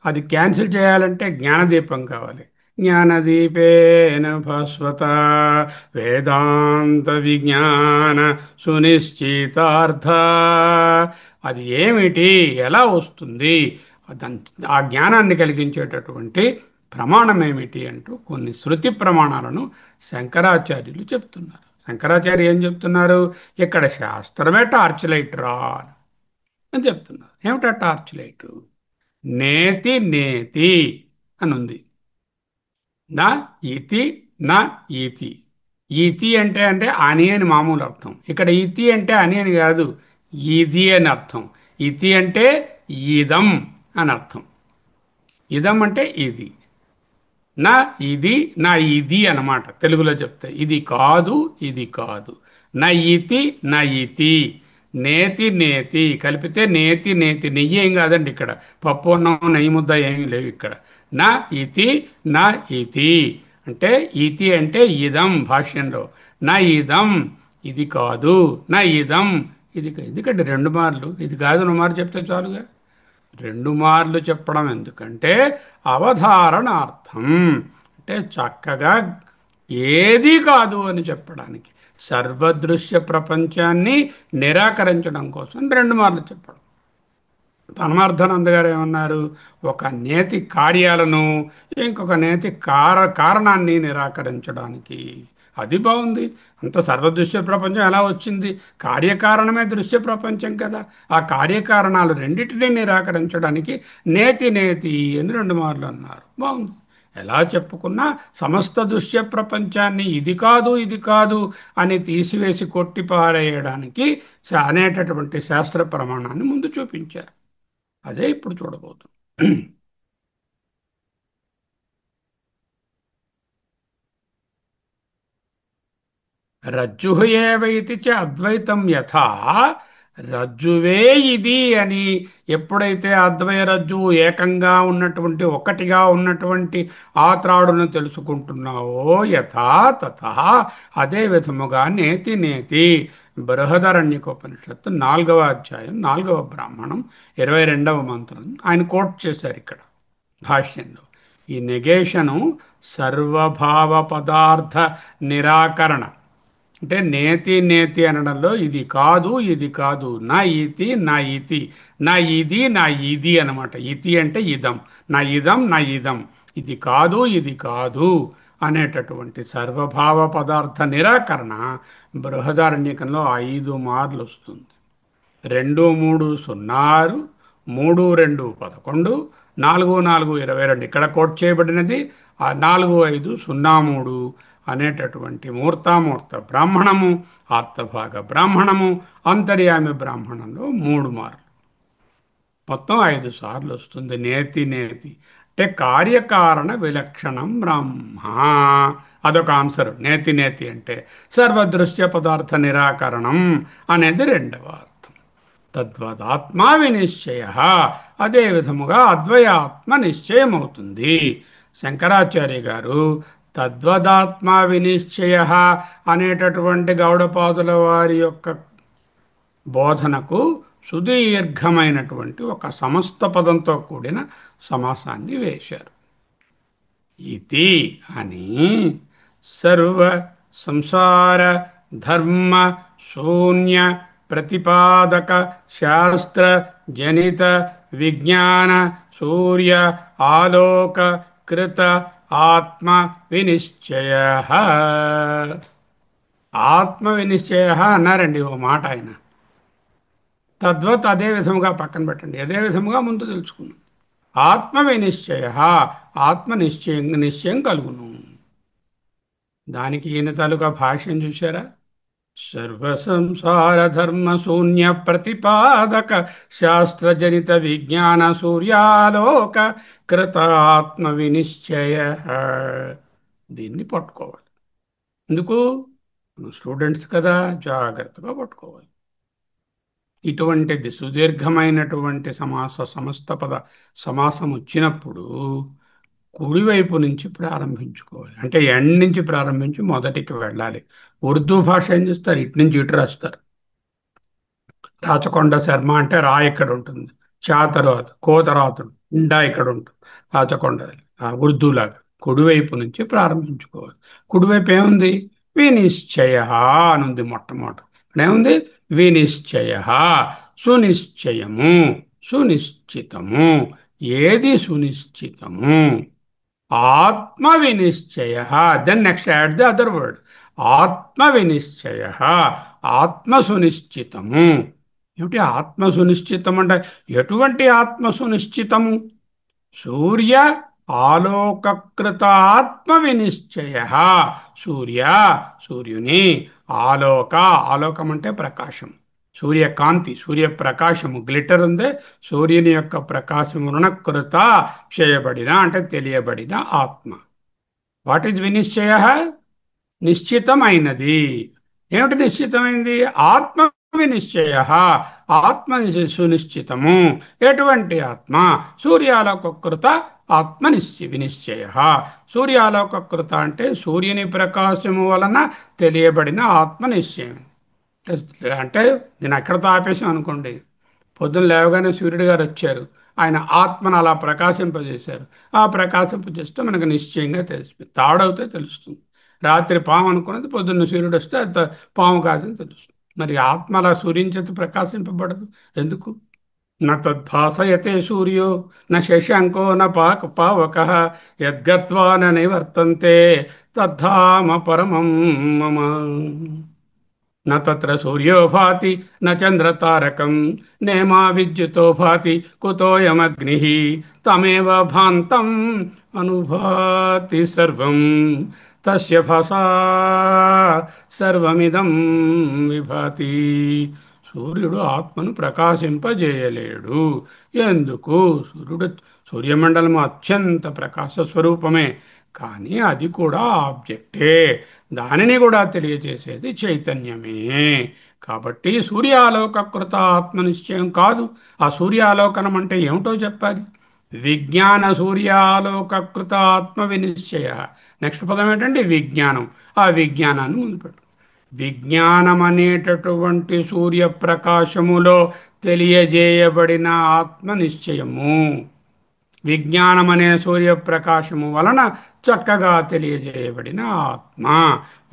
అది క్యాన్సిల్ చేయాలంటే జ్ఞానదీపం కావాలి. జ్ఞానదీపేన భాస్వత వేదాంత విజ్ఞాన సునిశ్చితార్థ. అది ఏమిటి, ఎలా వస్తుంది, ఆ జ్ఞానాన్ని కలిగించేటటువంటి ప్రమాణం ఏమిటి అంటూ కొన్ని శృతి ప్రమాణాలను శంకరాచార్యులు చెప్తున్నారు. శంకరాచార్య ఏం చెప్తున్నారు? ఇక్కడ శాస్త్రమే టార్చ్ లైట్ రా అని చెప్తున్నారు. ఏమిటా టార్చ్ లైటు? నేతి నేతి అని ఉంది. నా ఇతి నా ఈతి. ఈతి అంటే అంటే అని అని మామూలు అర్థం. ఇక్కడ ఇతి అంటే అని అని కాదు, ఇది అని అర్థం. ఇతి అంటే ఇదం అని అర్థం. ఇదం అంటే ఇది. నా ఇది నా ఇది అన్నమాట తెలుగులో చెప్తే. ఇది కాదు ఇది కాదు. నా ఇతి నా ఇతి. నేతి నేతి కలిపితే నేతి నేతి. నెయ్యి ఏం కాదండి ఇక్కడ. పప్పు అన్నం నెయ్యి ముద్ద ఏమీ లేవు ఇక్కడ. నా ఇతి నా ఇతి అంటే ఇతి అంటే ఇదం భాష్యంలో. నా ఇదం ఇది కాదు, నా ఇదం ఇది ఎందుకంటే 2 మార్లు ఇది కాదు 2 మార్లు చెప్తే చాలుగా. 2 మార్లు చెప్పడం ఎందుకంటే అవధారణార్థం, అంటే చక్కగా ఏది కాదు అని చెప్పడానికి, సర్వదృశ్య ప్రపంచాన్ని నిరాకరించడం కోసం 2 మార్లు చెప్పడం. ధర్మార్థానంద గారు ఏమన్నారు? ఒక నేతి కార్యాలను ఇంకొక నేతి కారణాన్ని నిరాకరించడానికి. అది బాగుంది. అంత సర్వదృశ్య ప్రపంచం ఎలా వచ్చింది? కార్యకారణమే దృశ్య ప్రపంచం కదా. ఆ కార్యకారణాలు రెండింటినీ నిరాకరించడానికి నేతి నేతి అని 2 మార్లు అన్నారు. బాగుంది. ఎలా చెప్పుకున్నా సమస్త దృశ్య ప్రపంచాన్ని ఇది కాదు ఇది కాదు అని తీసివేసి కొట్టిపారేయడానికి అనేటటువంటి శాస్త్ర ప్రమాణాన్ని ముందు చూపించారు. అదే ఇప్పుడు చూడబోతున్నాం. రజ్జు ఏవైతి చ అద్వైతం యథా. రజ్జువే ఇది అని ఎప్పుడైతే అద్వయ రజ్జువు ఏకంగా ఉన్నటువంటి ఒకటిగా ఉన్నటువంటి ఆ త్రాడును తెలుసుకుంటున్నావో, యథా తథా అదే విధముగా నేతి నేతి. బృహదరణ్యకోపనిషత్తు 4వ అధ్యాయం 4వ బ్రాహ్మణం 22వ మంత్రం ఆయన కోట్ చేశారు ఇక్కడ భాష్యంలో. ఈ నెగేషను సర్వభావ పదార్థ నిరాకరణ. అంటే నేతి నేతి అనడంలో ఇది కాదు ఇది కాదు, నా ఇతి నా ఇతి, నా ఇది నా ఇది అనమాట. ఇతి అంటే ఇదం, నా ఇదం నా ఇదం, ఇది కాదు ఇది కాదు అనేటటువంటి సర్వభావ పదార్థ నిరాకరణ బృహదారణ్యకంలో 5 మార్లు వస్తుంది. 2 3 0 6, 3 2 11, 4 4 22 ఇక్కడ కోట్ చేయబడినది. ఆ 4 5 0 3 అనేటటువంటి మూర్తామూర్త బ్రాహ్మణము, ఆర్తభాగ బ్రాహ్మణము, అంతర్యామి బ్రాహ్మణంలో 3 మార్లు, మొత్తం 5 సార్లు వస్తుంది నేతి నేతి. అంటే కార్యకారణ విలక్షణం బ్రహ్మ. అదొక ఆన్సర్. నేతి నేతి అంటే సర్వదృశ్య పదార్థ నిరాకరణం అనేది 2వ అర్థం. తద్వదాత్మా వినిశ్చయ. అదే విధముగా అద్వయాత్మ నిశ్చయం అవుతుంది. శంకరాచార్య గారు తద్వదాత్మా వినిశ్చయ అనేటటువంటి గౌడపాదుల వారి యొక్క బోధనకు సుదీర్ఘమైనటువంటి ఒక సమస్త పదంతో కూడిన సమాసాన్ని వేశారు. ఇది అని సర్వ సంసార ధర్మ శూన్య ప్రతిపాదక శాస్త్ర జనిత విజ్ఞాన సూర్య ఆలోక కృత ఆత్మ వినిశ్చయ. ఆత్మ వినిశ్చయ అన్నారండి ఓ మాట ఆయన. తద్వత్ అదే విధముగా పక్కన పెట్టండి, అదే విధముగా ముందు తెలుసుకున్నాం. ఆత్మ వినిశ్చయ, ఆత్మ నిశ్చయం కలుగును. దానికి ఈయన తాలూకా భాష్యం చూశారా? సర్వసంసారధర్మశూన్యప్రతిపాదక శాస్త్రజనిత విజ్ఞాన సూర్యాలోక కృతాత్మవినిశ్చయ. దీన్ని పట్టుకోవాలి. ఎందుకు? మనం స్టూడెంట్స్ కదా, జాగ్రత్తగా పట్టుకోవాలి. ఇటువంటిది సుదీర్ఘమైనటువంటి సమస్త పద సమాసం వచ్చినప్పుడు కుడివైపు నుంచి ప్రారంభించుకోవాలి. అంటే ఎండ్ నుంచి ప్రారంభించి మొదటికి వెళ్ళాలి. ఉర్దూ భాష ఏం చేస్తారు? ఇటు నుంచి ఇటు రాస్తారు. రాచకొండ శర్మ అంటే రా ఇక్కడ ఉంటుంది, చా తర్వాత కో తర్వాత ఉంటుంది, ఇండా ఇక్కడ ఉంటుంది. రాచకొండ ఉర్దూలాగా కుడివైపు నుంచి ప్రారంభించుకోవాలి. కుడివైపు ఏముంది? వినిశ్చయ అని ఉంది మొట్టమొదట. ఇక్కడ ఏముంది? వినిశ్చయ, సునిశ్చయము, సునిశ్చితము. ఏది సునిశ్చితము? ఆత్మ వినిశ్చయ. Then next add the other word. ఆత్మ వినిశ్చయ, ఆత్మ సునిశ్చితము. ఏమిటి ఆత్మ సునిశ్చితం అంటే? ఎటువంటి ఆత్మ సునిశ్చితము? సూర్య ఆలోకకృత ఆత్మ వినిశ్చయ. సూర్య, సూర్యుని ఆలోక, ఆలోకం అంటే ప్రకాశం, సూర్యకాంతి, సూర్యప్రకాశము, గ్లిటర్ ఉందే, సూర్యుని యొక్క ప్రకాశమున కృత చేయబడిన అంటే తెలియబడిన ఆత్మ. వాట్ ఈజ్ వినిశ్చయ? నిశ్చితమైనది. ఏమిటి నిశ్చితమైంది? ఆత్మ వినిశ్చయ, ఆత్మ సునిశ్చితము. ఎటువంటి ఆత్మ? సూర్యాలోకృత ఆత్మ వినిశ్చయ. సూర్యాలోకృత అంటే సూర్యుని ప్రకాశము వలన తెలియబడిన ఆత్మ నిశ్చయం. అంటే నేను ఎక్కడితో ఆపేసాం అనుకోండి. పొద్దున్న లేవగానే సూర్యుడు గారు వచ్చారు, ఆయన ఆత్మను అలా ప్రకాశింపజేశారు. ఆ ప్రకాశింపజేస్తే మనకు నిశ్చయంగా తెలుస్తుంది, తాడవుతే తెలుస్తుంది. రాత్రి పాము అనుకున్నది పొద్దున్న సూర్యుడు వస్తే అది పాము కాదని తెలుస్తుంది. మరి ఆత్మ అలా సూర్యుని చేత ప్రకాశింపబడదు ఎందుకు? న తద్భాసయతే సూర్యో న శశాంకో న పావక యద్గత్వా న నివర్తంతే తద్ధామ పరమం మమ. న తత్ర సూర్యో భాతి న చంద్రతారకం నేమా విద్యుతో భాతి కుతోయమగ్ని తమేవ భాంతం అనుభాతి సర్వం తస్య భాసా సర్వమిదం విభాతి. సూర్యుడు ఆత్మను ప్రకాశింపజేయలేడు. ఎందుకు? సూర్యమండలము అత్యంత ప్రకాశ స్వరూపమే, కానీ అది కూడా ఆబ్జెక్టే. దానిని కూడా తెలియజేసేది చైతన్యమే. కాబట్టి సూర్యాలోకృత ఆత్మనిశ్చయం కాదు. ఆ సూర్యాలోకనం అంటే ఏమిటో చెప్పాలి. విజ్ఞాన సూర్యాలోకృత ఆత్మ వినిశ్చయ. నెక్స్ట్ పదం ఏంటంటే విజ్ఞానం. ఆ విజ్ఞానాన్ని ముందు పెట్టు. విజ్ఞానం అనేటటువంటి సూర్యప్రకాశములో తెలియజేయబడిన ఆత్మ నిశ్చయము. విజ్ఞానం అనే సూర్యప్రకాశము వలన చక్కగా తెలియజేయబడిన ఆత్మ.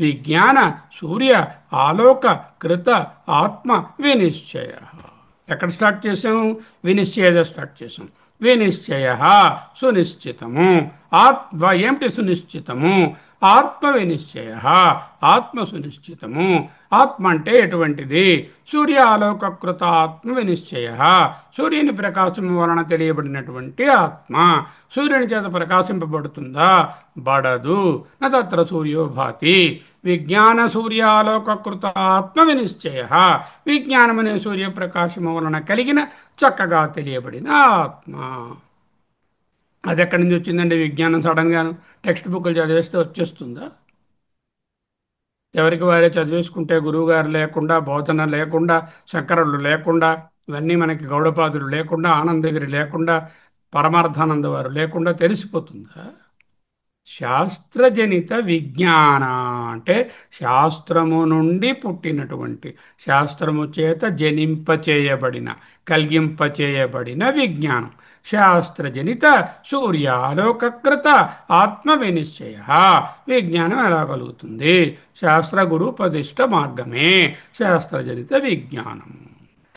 విజ్ఞాన సూర్య ఆలోక కృత ఆత్మ వినిశ్చయ. ఎక్కడ స్టార్ట్ చేసాము? వినిశ్చయ స్టార్ట్ చేసాం. వినిశ్చయ సునిశ్చితము. ఏమిటి సునిశ్చితము? ఆత్మ వినిశ్చయ, ఆత్మ సునిశ్చితము. ఆత్మ అంటే ఎటువంటిది? సూర్య ఆలోకృత ఆత్మ వినిశ్చయ. సూర్యుని ప్రకాశం వలన తెలియబడినటువంటి ఆత్మ. సూర్యుని చేత ప్రకాశింపబడుతుందా? బడదు. నత్ర సూర్యో భాతి. విజ్ఞాన సూర్యాలోకృత ఆత్మ వినిశ్చయ. విజ్ఞానమనే సూర్యప్రకాశము వలన కలిగిన చక్కగా తెలియబడిన ఆత్మ. అది ఎక్కడి నుంచి వచ్చిందండి? విజ్ఞానం సడన్గాను టెక్స్ట్ బుక్లు చదివేస్తే వచ్చేస్తుందా? ఎవరికి వారే చదివేసుకుంటే, గురువుగారు లేకుండా, బోధన లేకుండా, శంకరులు లేకుండా, ఇవన్నీ మనకి గౌడపాదులు లేకుండా, ఆనందగిరి లేకుండా, పరమార్థానంద వారు లేకుండా తెలిసిపోతుందా? శాస్త్రజనిత విజ్ఞాన అంటే శాస్త్రము నుండి పుట్టినటువంటి, శాస్త్రము చేత జనింపచేయబడిన, కలిగింపచేయబడిన విజ్ఞానం. శాస్త్రజనిత సూర్యాలోకృత ఆత్మ వినిశ్చయ. విజ్ఞానం ఎలా కలుగుతుంది? శాస్త్ర గురుపదిష్ట మార్గమే శాస్త్రజనిత విజ్ఞానం.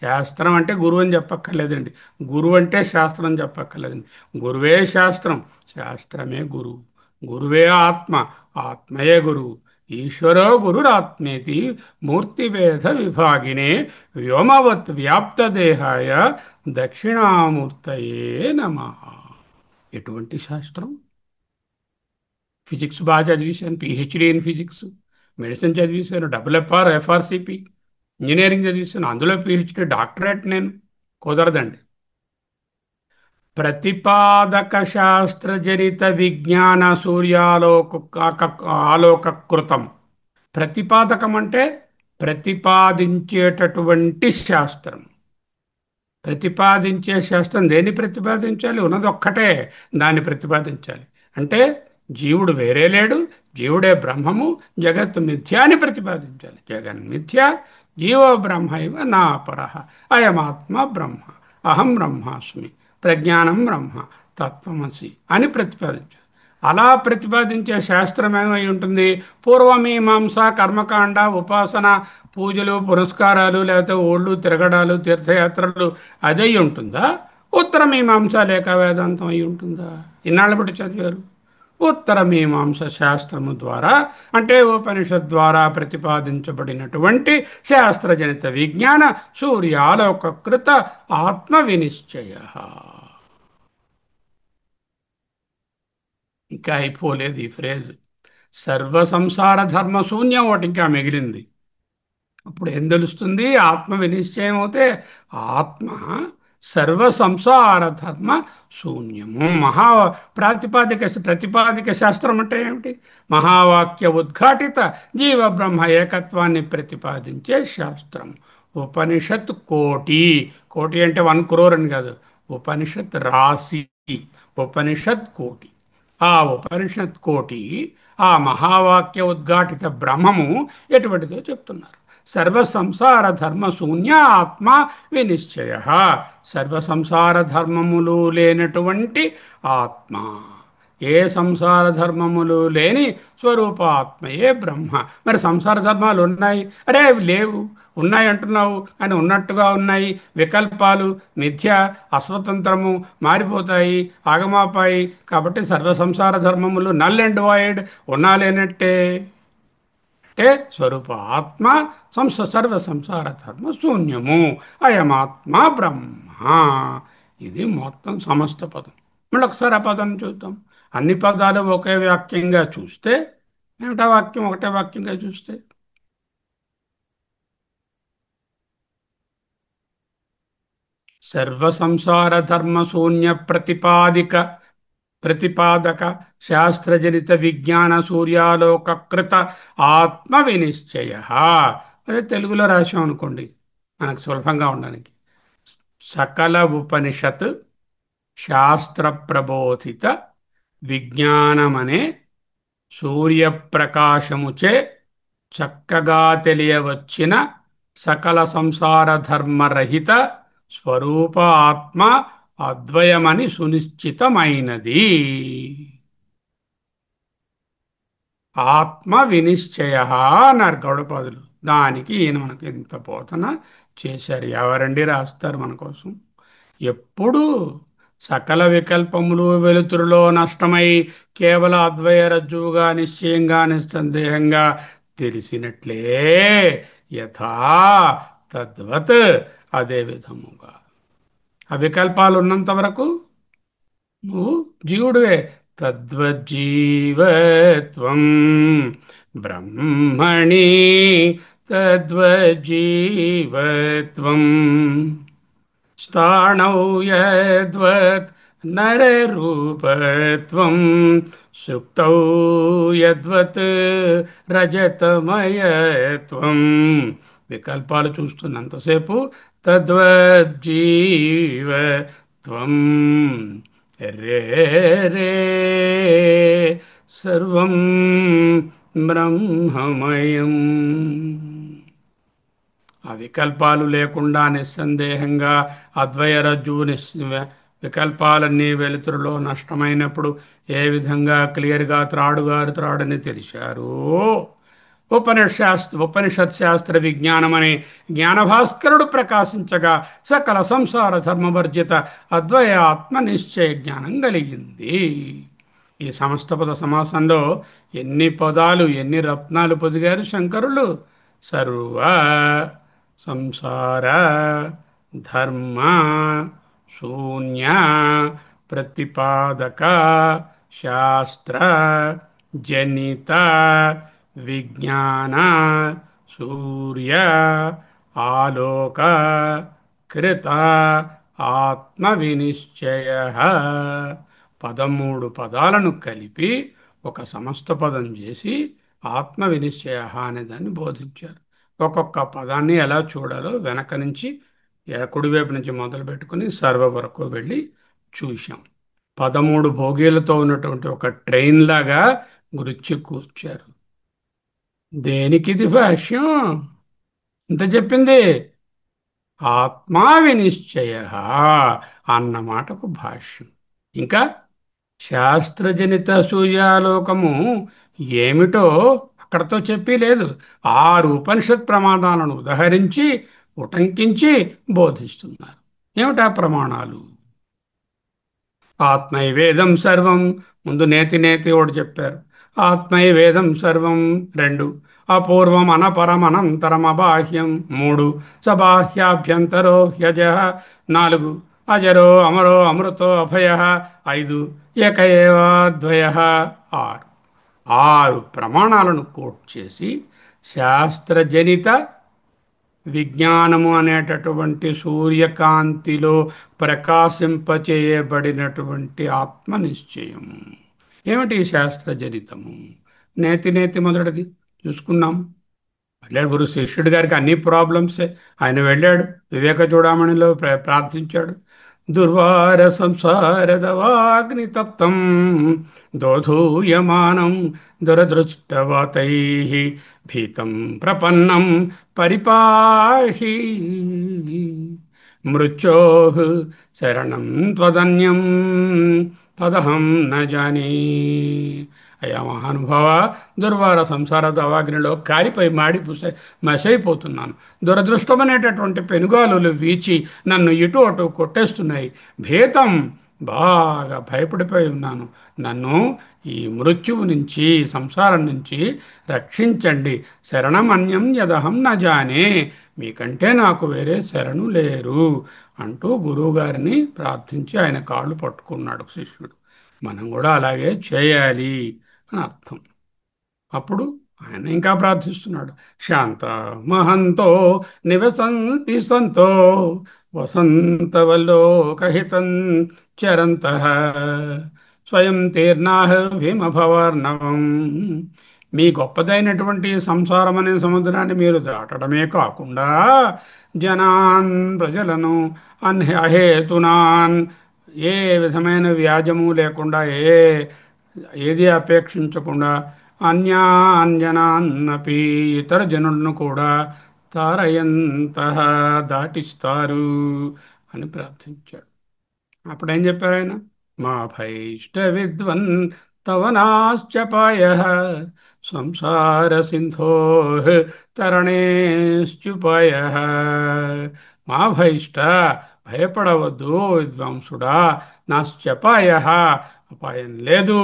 శాస్త్రం అంటే గురువు అని చెప్పక్కర్లేదండి, గురువు అంటే శాస్త్రం అని చెప్పక్కర్లేదండి. గురువే శాస్త్రం, శాస్త్రమే గురువు. గురువే ఆత్మ, ఆత్మయే గురువు. ఈశ్వరో గురురాత్మేతి మూర్తిభేద విభాగినే వ్యోమవత్ వ్యాప్తదేహాయ దక్షిణామూర్తయే నమః. ఎటువంటి శాస్త్రం? ఫిజిక్స్ బాగా చదివేశాను, పిహెచ్డి ఇన్ ఫిజిక్స్. మెడిసిన్ చదివేశాను, డబ్ల్యూఎఫ్ఆర్, ఎఫ్ఆర్సిపి, ఇంజనీరింగ్ చదివేశాను, అందులో పిహెచ్డి, డాక్టరేట్ నేను. కుదరదండి. ప్రతిపాదక శాస్త్రజనిత విజ్ఞాన సూర్యాలోక ఆలోకకృతం. ప్రతిపాదకం అంటే ప్రతిపాదించేటటువంటి శాస్త్రం. ప్రతిపాదించే శాస్త్రం దేన్ని ప్రతిపాదించాలి? ఉన్నది ఒక్కటే, దాన్ని ప్రతిపాదించాలి. అంటే జీవుడు వేరే లేడు, జీవుడే బ్రహ్మము, జగత్ మిథ్య అని ప్రతిపాదించాలి. జగన్మిథ్య, జీవో బ్రహ్మైవ నాపరః, అయమాత్మ బ్రహ్మ, అహం బ్రహ్మాస్మి, ప్రజ్ఞానం బ్రహ్మ, తత్వమసి అని ప్రతిపాదించాలి. అలా ప్రతిపాదించే శాస్త్రం ఏమై ఉంటుంది? పూర్వమీమాంస, కర్మకాండ, ఉపాసన, పూజలు, పురస్కారాలు, లేకపోతే ఓళ్ళు తిరగడాలు, తీర్థయాత్రలు అదై ఉంటుందా? ఉత్తర మీమాంస లేక వేదాంతం అయి ఉంటుందా? ఇన్నాళ్ళ బట్టి చదివారు. ఉత్తర మీమాంస శాస్త్రము ద్వారా, అంటే ఉపనిషత్ ద్వారా ప్రతిపాదించబడినటువంటి శాస్త్రజనిత విజ్ఞాన సూర్యాలోకృత ఆత్మ వినిశ్చయ. ఇంకా అయిపోలేదు ఈ ఫ్రేజ్. సర్వ సంసార ధర్మ శూన్యం ఒకటి ఇంకా మిగిలింది. అప్పుడు ఏం తెలుస్తుంది? ఆత్మ వినిశ్చయం అవుతే ఆత్మ సర్వ సంసార ధర్మ శూన్యము. ప్రతిపాదిక శాస్త్రం అంటే ఏమిటి? మహావాక్య ఉద్ఘాటిత జీవ బ్రహ్మ ఏకత్వాన్ని ప్రతిపాదించే శాస్త్రం. ఉపనిషత్ కోటి. కోటి అంటే 1 crore అని కాదు, ఉపనిషత్ రాశి. ఉపనిషత్ కోటి. ఆ ఉపనిషత్ కోటి, ఆ మహావాక్య ఉద్ఘాటిత బ్రహ్మము ఎటువంటిదో చెప్తున్నారు. సర్వ సంసార ధర్మ శూన్య ఆత్మ వినిశ్చయ. సర్వ సంసార ధర్మములు లేనటువంటి ఆత్మ, ఏ సంసార ధర్మములు లేని స్వరూపాత్మయే బ్రహ్మ. మరి సంసార ధర్మాలు ఉన్నాయి, అరే అవి లేవు, ఉన్నాయి అంటున్నావు అని ఉన్నట్టుగా ఉన్నాయి. వికల్పాలు, మిథ్య, అస్వతంత్రము, మారిపోతాయి, ఆగమాపాయి. కాబట్టి సర్వ సంసార ధర్మములు నల్ అండ్ వాయిడ్, ఉన్నా లేనట్టే. అంటే స్వరూప ఆత్మ సర్వ సంసార ధర్మ శూన్యము, అయమాత్మ బ్రహ్మ. ఇది మొత్తం సమస్త పదం. మళ్ళీ ఒకసారి ఆ పదం చూద్దాం. అన్ని పదాలు ఒకే వాక్యంగా చూస్తే ఏమిటా వాక్యం? ఒకటే వాక్యంగా చూస్తే సర్వ సంసార ధర్మ శూన్య ప్రతిపాదక శాస్త్రజనిత విజ్ఞాన సూర్యాలోకృత ఆత్మ వినిశ్చయ. అదే తెలుగులో రాశాం అనుకోండి మనకు సులభంగా ఉండడానికి. సకల ఉపనిషత్ శాస్త్ర ప్రబోధిత విజ్ఞానమనే సూర్యప్రకాశముచే చక్కగా తెలియవచ్చిన సకల సంసార ధర్మరహిత స్వరూప ఆత్మ అద్వయమని సునిశ్చితమైనది. ఆత్మ వినిశ్చయ అన్నారు గౌడపాదులు. దానికి ఈయన మనకు ఇంత బోధన చేశారు. ఎవరండి రాస్తారు మన కోసం? ఎప్పుడు సకల వికల్పములు వెలుతురులో నష్టమై కేవల అద్వయ రజ్జువుగా నిశ్చయంగా నిస్సందేహంగా తెలిసినట్లే, యథా తద్వత్ అదే విధముగా ఆ వికల్పాలు ఉన్నంత వరకు నువ్వు జీవుడివే. తద్వజ్జీవత్వం బ్రహ్మణి, తద్వజ్జీవత్వం స్థాణౌ యద్వత్ నరరూపత్వం సుప్తౌ యద్వత్ రజతమయత్వం. వికల్పాలు చూస్తున్నంతసేపు తద్వజ్జీవత్వం రే రే సర్వం బ్రహ్మమయం. ఆ వికల్పాలు లేకుండా నిస్సందేహంగా అద్వయ రజ్జువు వికల్పాలన్నీ వెలుతురులో నష్టమైనప్పుడు ఏ విధంగా క్లియర్గా త్రాడుని తెలిశారు. ఉపనిషత్ శాస్త్ర విజ్ఞానం అనే జ్ఞానభాస్కరుడు ప్రకాశించగా సకల సంసార ధర్మవర్జిత అద్వయ ఆత్మ నిశ్చయ జ్ఞానం కలిగింది. ఈ సమస్త పద సమాసంలో ఎన్ని పదాలు, ఎన్ని రత్నాలు పొదిగారు శంకరులు! సర్వ సంసార ధర్మ శూన్య ప్రతిపాదక శాస్త్ర జనిత విజ్ఞాన సూర్య ఆలోక కృత ఆత్మ వినిశ్చయ 13 పదాలను కలిపి ఒక సమస్త పదం చేసి ఆత్మ వినిశ్చయ అనే దాన్ని బోధించారు. ఒక్కొక్క పదాన్ని ఎలా చూడాలో వెనక నుంచి కుడివైపు నుంచి మొదలు పెట్టుకుని సర్వ వరకు వెళ్ళి చూశాం. 13 భోగీలతో ఉన్నటువంటి ఒక ట్రైన్ లాగా గురించి కూర్చారు. దేనికిది భాష్యం? ఇంత చెప్పింది ఆత్మా వినిశ్చయ అన్న మాటకు భాష్యం. ఇంకా శాస్త్రజనిత సూర్యాలోకము ఏమిటో అక్కడతో చెప్పి లేదు. 6 ఉపనిషత్ ప్రమాణాలను ఉదహరించి ఉటంకించి బోధిస్తున్నారు. ఏమిటా ప్రమాణాలు? ఆత్మైవేదం సర్వం. ముందు నేతి నేతి ఒకటి చెప్పారు. ఆత్మైవేదం సర్వం 2, అపూర్వం అనపరం అనంతరం అబాహ్యం 3, సబాహ్యాభ్యంతరో హ్యజ 4, అజరో అమరో అమృతో అభయ 5, ఏక ఏవ ద్వయ 6. 6 ప్రమాణాలను కోట్ చేసి శాస్త్రజనిత విజ్ఞానము అనేటటువంటి సూర్యకాంతిలో ప్రకాశింపచేయబడినటువంటి ఆత్మ నిశ్చయము. ఏమిటి ఈ శాస్త్రజనితము? నేతి నేతి మొదటిది చూసుకున్నాం. వెళ్ళాడు గురు శిష్యుడి గారికి అన్ని ప్రాబ్లమ్సే. ఆయన వెళ్ళాడు వివేక చూడామణిలో ప్రార్థించాడు. దుర్వార సంసారదవాగ్ని తప్తం దోధూయమానం దురదృష్టవతై భీతం ప్రపన్నం పరిపాహి మృత్యో శరణం త్వదన్యం తదహం న జానే. అయ్యా మహానుభావ, దుర్వార సంసార దవాగ్నిలో కాలిపోయి మసైపోతున్నాను. దురదృష్టం అనేటటువంటి పెనుగాలులు వీచి నన్ను ఇటు అటు కొట్టేస్తున్నాయి. భీతం, బాగా భయపడిపోయి ఉన్నాను. నన్ను ఈ మృత్యువు నుంచి, సంసారం నుంచి రక్షించండి. శరణమన్యం యదహం న జానే. మీకంటే నాకు వేరే శరణు లేరు అంటూ గురువుగారిని ప్రార్థించి ఆయన కాళ్ళు పట్టుకున్నాడు శిష్యుడు. మనం కూడా అలాగే చేయాలి అని అర్థం. అప్పుడు ఆయన ఇంకా ప్రార్థిస్తున్నాడు. శాంత మహంతో నివసంతి సంతో వసంతవల్లోకహితం చరంత స్వయం తీర్ణాహ భీమభవర్ణవం. మీ గొప్పదైనటువంటి సంసారం అనే సముద్రాన్ని మీరు దాటడమే కాకుండా జనాన్ ప్రజలను అహేతునాన్ ఏ విధమైన వ్యాజము లేకుండా ఏది అపేక్షించకుండా అన్యాన్యనాన్నపి ఇతర జనులను కూడా తారయంత దాటిస్తారు అని ప్రార్థించాడు. అప్పుడు ఏం చెప్పారు ఆయన? మా భైష్ట విద్వన్ తవనాశ్చపాయ సంసార సింధో తరణేశ్చుపాయ. మా భైష్ట, భయపడవద్దు విద్వాంసుడా. నాశ్చపాయ, ఉపాయం లేదు.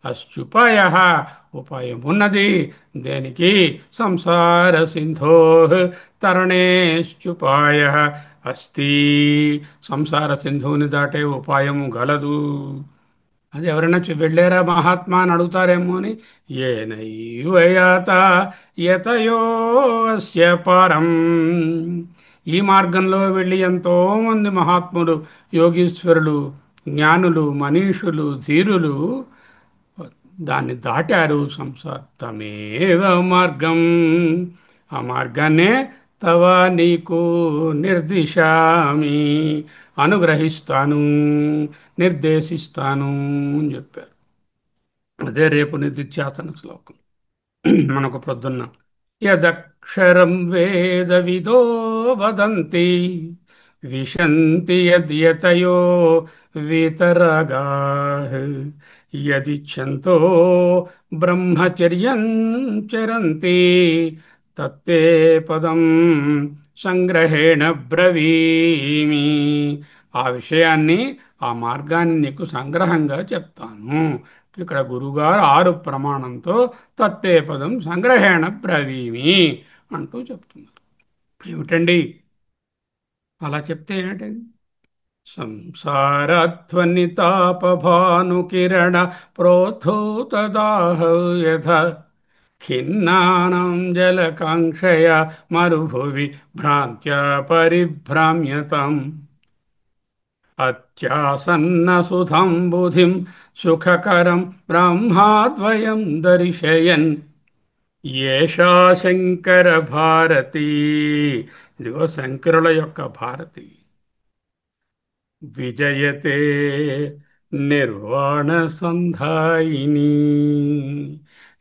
అశ్చుపాయ, ఉపాయం ఉన్నది. దేనికి? సంసార సింధో తరణేశ్చుపాయ అస్తి. సంసార సింధువుని దాటే ఉపాయము గలదు. అది ఎవరైనా వెళ్ళారా మహాత్మా అని అడుగుతారేమో అని. ఏనైవయాత యతయో అస్య పరం. ఈ మార్గంలో వెళ్ళి ఎంతోమంది మహాత్ములు, యోగీశ్వరులు, జ్ఞానులు, మనీషులు, ధీరులు దాన్ని దాటారు. సంసాత్తమేవ మార్గం. ఆ మార్గాన్నే తవ నీకు నిర్దిశామి, అనుగ్రహిస్తాను, నిర్దేశిస్తాను అని చెప్పారు. అదే రేపు నిధిధ్యాసన శ్లోకం. మనకు ప్రొద్దున్న యదక్షరం వేద విదో వదంతి విశంతి యద్యతయో వితరగా యదిచ్ఛంతో బ్రహ్మచర్యం చరంతి తత్తే పదం సంగ్రహేణ బ్రవీమి. ఆ విషయాన్ని, ఆ మార్గాన్ని నీకు సంగ్రహంగా చెప్తాను. ఇక్కడ గురుగారు 6 ప్రమాణంతో తత్తే పదం సంగ్రహేణ బ్రవీమి అంటూ చెప్తున్నారు. ఏమిటండి అలా చెప్తే ఏమిటండి? సంసారధ్వనితాపభానుకిరణ ప్రోద్ధూతదాహ యథ ఖిన్నానాం జలకాంక్షయ మరుభువి భ్రాంత్యా పరిభ్రామ్యతాం అత్యాసన్నసుధం బుధిం సుఖకరం బ్రహ్మాద్వయం దర్శయన్ ఏషా శంకర భారతి. ఇదిగో శంకరుల యొక్క భారతి. విజయతే నిర్వాణ సంధాయిని.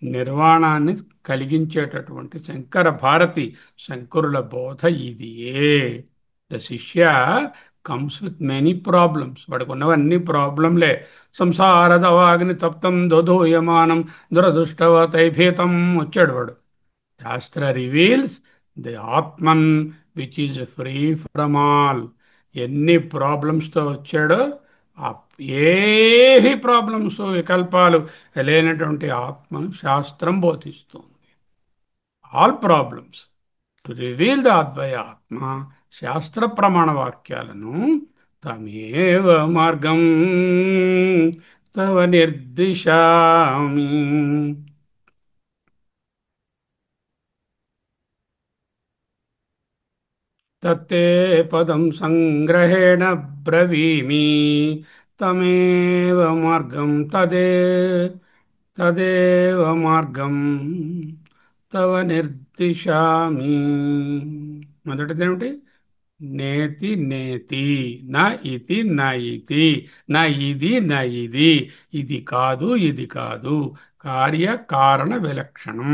నిర్వాణాన్ని కలిగించేటటువంటి శంకర భారతి, శంకరుల బోధ ఇదియే. ద శిష్య కమ్స్ విత్ మెనీ ప్రాబ్లమ్స్, వాడికి ఉన్నవన్నీ ప్రాబ్లంలే. సంసారదవాగ్ని తప్తం దోధూయమానం దురదృష్టవతైభీతం వచ్చాడు వాడు. Shastra reveals the Atman which is free from all. ఎన్ని ప్రాబ్లమ్స్తో వచ్చాడో ఆ ఏ ప్రాబ్లమ్స్ వికల్పాలు లేనటువంటి ఆత్మను శాస్త్రం బోధిస్తుంది. All problems to reveal the advaya Atma. శాస్త్ర ప్రమాణ వాక్యాలను తమేవ మార్గం తవ నిర్దిశామి. తత్తే పదం సంగ్రహేణ బ్రవీమి తమేవ మార్గం తదేవ మార్గం తవ నిర్దిశామి. మొదటిది ఏమిటి? నేతి నేతి, నా ఇతి నా ఇతి, నా ఇది నా ఇది, ఇది కాదు ఇది కాదు. కార్యకారణ విలక్షణం,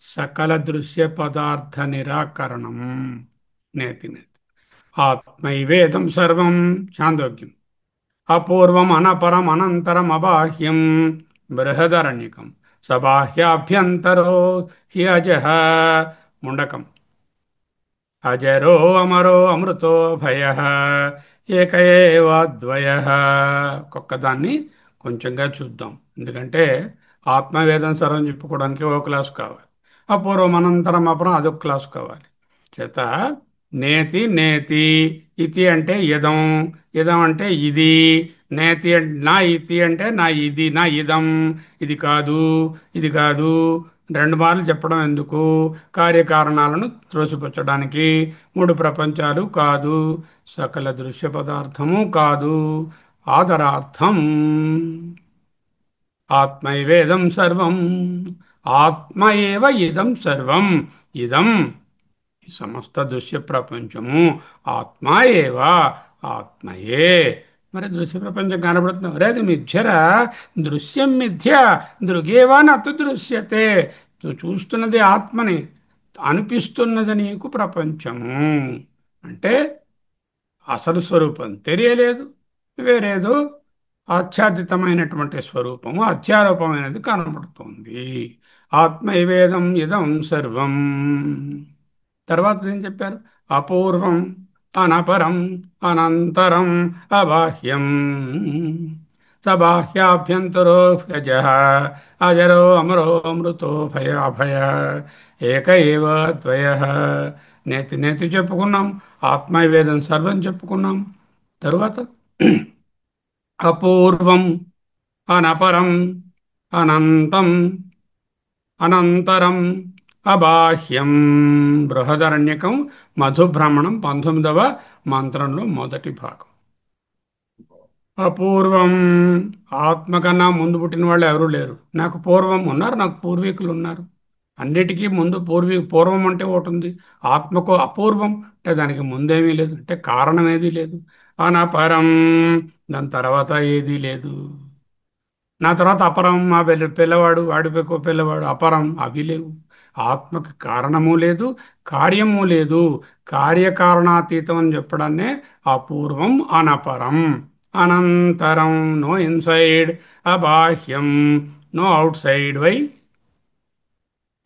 సకల దృశ్య పదార్థ నిరాకరణం. నేతి నేతి. ఆత్మైవేదం సర్వం చాందోగ్యం. అపూర్వం అనపరం అనంతరం అబాహ్యం బృహదరణ్యకం. సబాహ్యాభ్యంతరో హి అజః ముండకం. అజరో అమరో అమృతో భయః ఏక ఏవాద్వయః. ఒక్కొక్కదాన్ని కొంచెంగా చూద్దాం, ఎందుకంటే ఆత్మవేదం సర్వం చెప్పుకోవడానికి ఒక క్లాసు కావాలి, అపూర్వం అనంతరం అపరం అదొక క్లాసు కావాలి. చేత నేతి నేతి, ఇతి అంటే ఇదం, ఇదం అంటే ఇది, నేతి నా ఇతి అంటే నా ఇది నా ఇదం, ఇది కాదు ఇది కాదు. రెండు మార్లు చెప్పడం ఎందుకు? కార్యకారణాలను త్రోసిపుచ్చడానికి. మూడు ప్రపంచాలు కాదు, సకల దృశ్య పదార్థము కాదు, ఆదరార్థం. ఆత్మైవేదం సర్వం. ఆత్మ ఏవ ఇదం సర్వం. ఇదం ఈ సమస్త దృశ్య ప్రపంచము ఆత్మ ఏవా, ఆత్మయే. మరి దృశ్య ప్రపంచం కనబడుతుంది, అరే అది మిథ్యరా, దృశ్యం మిథ్య, దృగేవా నతు దృశ్యతే. నువ్వు చూస్తున్నది ఆత్మని, అనిపిస్తున్నది నీకు ప్రపంచము. అంటే అసలు స్వరూపం తెలియలేదు, వేరేదో ఆచ్ఛాదితమైనటువంటి స్వరూపము అధ్యారూపమైనది కనబడుతుంది. ఆత్మైవేదం ఇదం సర్వం. తర్వాత ఏం చెప్పారు? అపూర్వం అనపరం అనంతరం అబాహ్యం సబాహ్యాభ్యంతరో వ్యజ అజరో అమరో అమృతో భయ అభయ ఏక ఏవ ద్వయ. నేతి నేతి చెప్పుకున్నాం, ఆత్మైవేదం సర్వం చెప్పుకున్నాం. తరువాత అపూర్వం అనపరం అనంతం అనంతరం అబాహ్యం బృహదరణ్యకం. మధుబ్రహ్మణం 19వ మంత్రంలో మొదటి భాగం. అపూర్వం, ఆత్మ కన్నా ముందు పుట్టిన వాళ్ళు ఎవరూ లేరు. నాకు పూర్వం ఉన్నారు, నాకు పూర్వీకులు ఉన్నారు. అన్నిటికీ ముందు పూర్వం అంటే ఒకటి ఉంది. ఆత్మకు అపూర్వం అంటే దానికి ముందేమీ లేదు, అంటే కారణం ఏదీ లేదు. అనపరం, దాని తర్వాత ఏదీ లేదు. నా తర్వాత అపరం, మా పిల్లవాడు వాడి పిల్లవాడు అపరం, అవి లేవు. ఆత్మకి కారణము లేదు, కార్యము లేదు. కార్యకారణాతీతం అని చెప్పడాన్నే అపూర్వం అనపరం. అనంతరం నో ఇన్సైడ్, అబాహ్యం no out side. Why?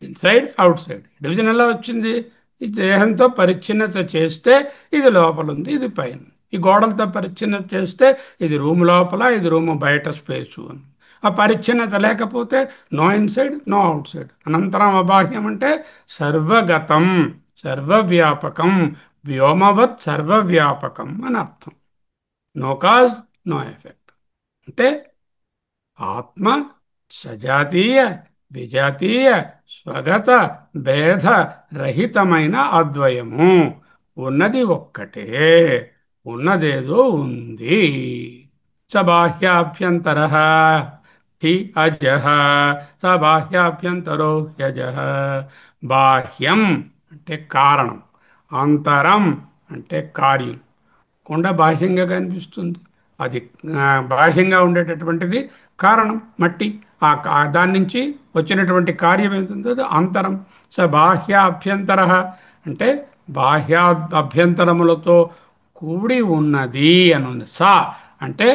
Inside outside division ఎలా వచ్చింది? ఈ దేహంతో పరిచ్ఛిన్నత చేస్తే ఇది లోపల ఉంది, ఇది పైన. ఈ గోడలతో పరిచ్ఛిన్నత చేస్తే ఇది రూమ్ లోపల, ఇది రూమ్ బయట స్పేసు అని. ఆ పరిచ్ఛిన్నత లేకపోతే నో ఇన్సైడ్ నో అవుట్ సైడ్. అనంతరం అబాహ్యం అంటే సర్వగతం సర్వవ్యాపకం, వ్యోమవత్ సర్వవ్యాపకం అని అర్థం. No cause no effect. అంటే ఆత్మ సజాతీయ విజాతీయ స్వగత భేద రహితమైన అద్వయము. ఉన్నది ఒక్కటే, ఉన్నదేదో ఉంది. స బాహ్యాభ్యంతర హి అజః, స బాహ్యాభ్యంతరో యజః. బాహ్యం అంటే కారణం, అంతరం అంటే కార్యం. కొండ బాహ్యంగా కనిపిస్తుంది, అది బాహ్యంగా ఉండేటటువంటిది కారణం మట్టి. దాని నుంచి వచ్చినటువంటి కార్యం ఏంటుందో అది అంతరం. స బాహ్య అభ్యంతర అంటే బాహ్య అభ్యంతరములతో కూడి ఉన్నది అని ఉంది. స అంటే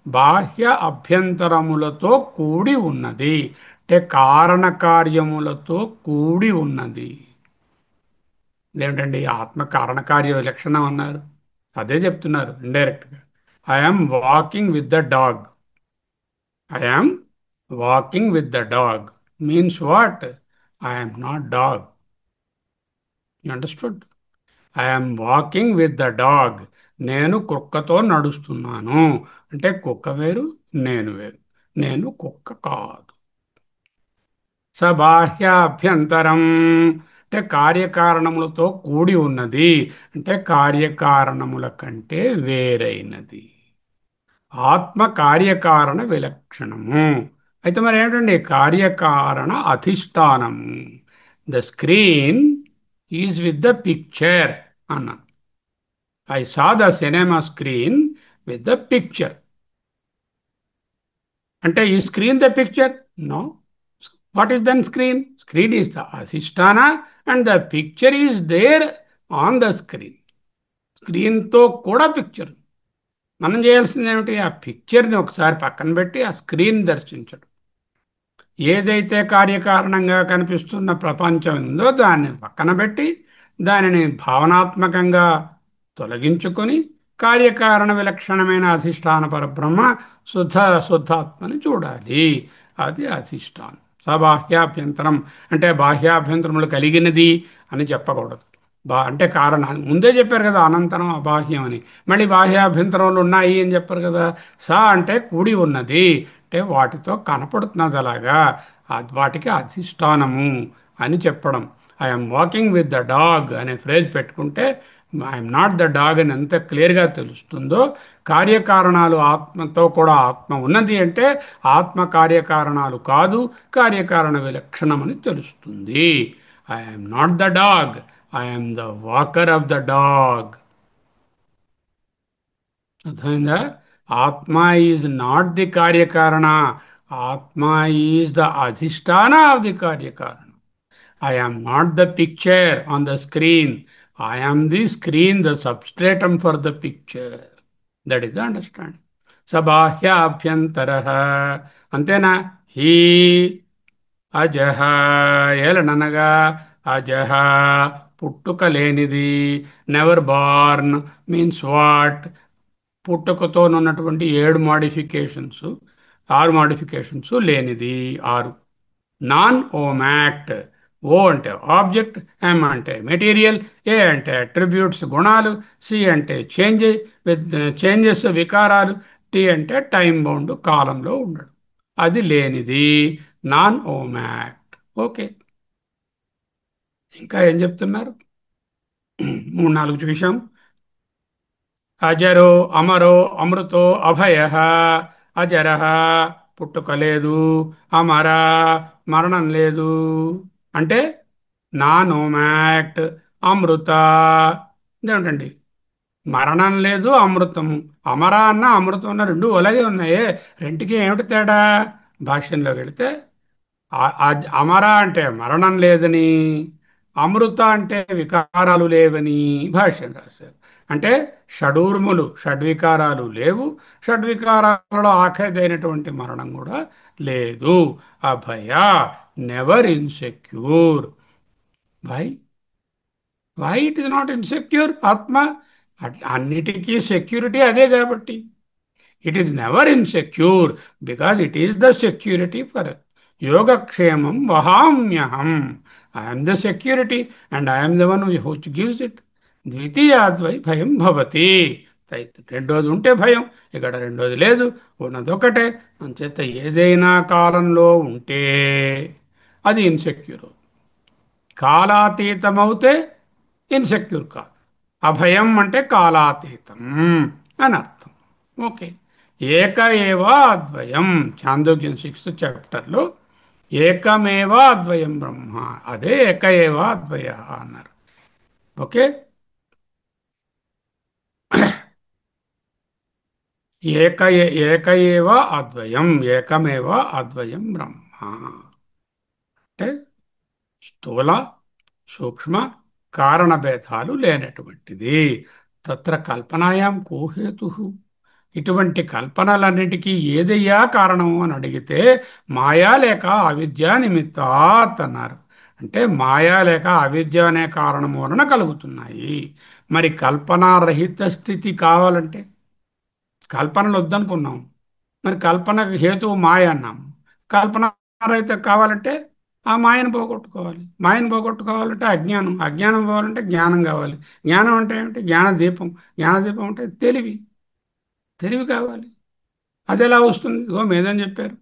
బాహ్య అభ్యంతరములతో కూడి ఉన్నది అంటే కారణ కార్యములతో కూడి ఉన్నది. ఇదేమిటండి ఆత్మ కారణకార్య విలక్షణం అన్నారు? అదే చెప్తున్నారు ఇండైరెక్ట్గా. I'm walking with the dog. I'm walking with the dog means what? I'm not dog. Understood? I'm walking with the dog. నేను కుక్కతో నడుస్తున్నాను అంటే కుక్క వేరు, నేను వేరు. నేను కుక్క కాదు. సబాహ్యాభ్యంతరం అంటే కార్యకారణములతో కూడి ఉన్నది అంటే కార్యకారణముల కంటే వేరైనది. ఆత్మ కార్యకారణ విలక్షణము. అయితే మరి ఏమిటండి కార్యకారణ అధిష్టానము? The screen is with the picture అన్నాను. I saw the cinema screen with the picture. అంటే ఈ screen the picture? No. What is then screen? Screen is the adhishthana and the picture is there on the screen. స్క్రీన్తో కూడా picture. మనం చేయాల్సింది ఏమిటి? ఆ పిక్చర్ని ఒకసారి పక్కన పెట్టి ఆ స్క్రీన్ దర్శించడం. ఏదైతే కార్యకారణంగా కనిపిస్తున్న ప్రపంచం ఉందో దాన్ని పక్కన పెట్టి దానిని భావనాత్మకంగా తొలగించుకొని కార్యకారణ విలక్షణమైన అధిష్టాన పరబ్రహ్మ శుద్ధ శుద్ధాత్మని చూడాలి. అది అధిష్టానం. సబాహ్యాభ్యంతరం అంటే బాహ్యాభ్యంతరములు కలిగినది అని చెప్పకూడదు. అంటే కారణం ముందే చెప్పారు కదా, అనంతరం అబాహ్యం అని. మళ్ళీ బాహ్యాభ్యంతరములు ఉన్నాయి అని చెప్పారు కదా. అంటే కూడి ఉన్నది అంటే వాటితో కనపడుతున్నది అలాగా, వాటికి అధిష్టానము అని చెప్పడం. I'm walking with the dog అనే ఫ్రేజ్ పెట్టుకుంటే ఐఎమ్ నాట్ ద డాగ్ అని ఎంత క్లియర్గా తెలుస్తుందో, కార్యకారణాలు ఆత్మతో కూడా ఆత్మ ఉన్నది అంటే ఆత్మ కార్యకారణాలు కాదు, కార్యకారణ విలక్షణం అని తెలుస్తుంది. I'm not the dog, I'm the walker of the dog. అర్థమైందా? Atma is not the karyakarana, Atma is the adhishthana of the karyakarana. I am not the picture on the screen. I am the screen, the substratum for the picture. That is the understanding. Sabahya abhyantaraha. అంతేనా? హీ అజహ ఏలననగా అజహ పుట్టుక లేనిది. Never born means what? పుట్టుకతోనున్నటువంటి 7 modifications, 6 modifications లేనిది. 6. Non ఓమాక్ట్. ఓ అంటే ఆబ్జెక్ట్, ఎం అంటే మెటీరియల్, ఏ అంటే అట్రిబ్యూట్స్ గుణాలు, సి అంటే చేంజెస్ వికారాలు, టి అంటే టైం బౌండ్ కాలంలో ఉండడు. అది లేనిది నాన్ ఓమాక్ట్. ఓకే, ఇంకా ఏం చెప్తున్నారు? 3-4 చూసాం. అజరో అమరో అమృతో అభయ. అజర పుట్టుక లేదు, అమర మరణం లేదు. అంటే నానోమాక్ట్. అమృత ఇదేమిటండి? మరణం లేదు, అమృతము. అమర అన్న అమృతం అన్న రెండు అలాగే ఉన్నాయే, రెంటికి ఏమిటి తేడా? భాష్యంలోకి వెళితే అమర అంటే మరణం లేదని, అమృత అంటే వికారాలు లేవని భాష్యం రాశారు. అంటే షడూర్ములు, షడ్వికారాలు లేవు, షడ్వికారాలలో ఆఖరిదైనటువంటి మరణం కూడా లేదు. అభయ, never insecure. Why? Why it is not insecure? ఆత్మ అన్నిటికీ సెక్యూరిటీ అదే కాబట్టి. It is never insecure because it is the security for యోగక్షేమం వహామ్యహం. I'm the security and I'm the one which gives it. ద్వితీయాద్వై భయం భవతి. రెండోది ఉంటే భయం, ఇక్కడ రెండోది లేదు, ఉన్నదొకటే. అంచేత ఏదైనా కాలంలో ఉంటే అది ఇన్సెక్యూర్. కాలాతీతమవుతే ఇన్సెక్యూర్ కాదు. అభయం అంటే కాలాతీతం అని అర్థం. ఓకే. ఏక ఏవ అద్వయం, చాందోగ్యం 6th చాప్టర్లో ఏకమేవ అద్వయం బ్రహ్మ, అదే ఏక ఏవ అద్వయ అన్నారు. ఓకే. ఏక ఏవ అద్వయం, ఏకమేవ అద్వయం బ్రహ్మ అంటే స్థూల సూక్ష్మ కారణభేదాలు లేనటువంటిది. తత్ర కల్పనాయాం కో హేతు. ఇటువంటి కల్పనలన్నిటికీ ఏదయ్యా కారణము అని అడిగితే మాయా లేక అవిద్య నిమిత్తాత్ అన్నారు. అంటే మాయా లేక అవిద్య అనే కారణము వలన కలుగుతున్నాయి. మరి కల్పనారహిత స్థితి కావాలంటే, కల్పనలు వద్దనుకున్నాం, మరి కల్పనకు హేతువు మాయ అన్నాం. కల్పన రహిత కావాలంటే ఆ మాయను పోగొట్టుకోవాలి. మాయను పోగొట్టుకోవాలంటే అజ్ఞానం, అజ్ఞానం పోవాలంటే జ్ఞానం కావాలి. జ్ఞానం అంటే ఏమిటి? జ్ఞానదీపం. జ్ఞానదీపం అంటే తెలివి. తెలివి కావాలి. అది ఎలా వస్తుంది? ఇగో మీదని చెప్పారు.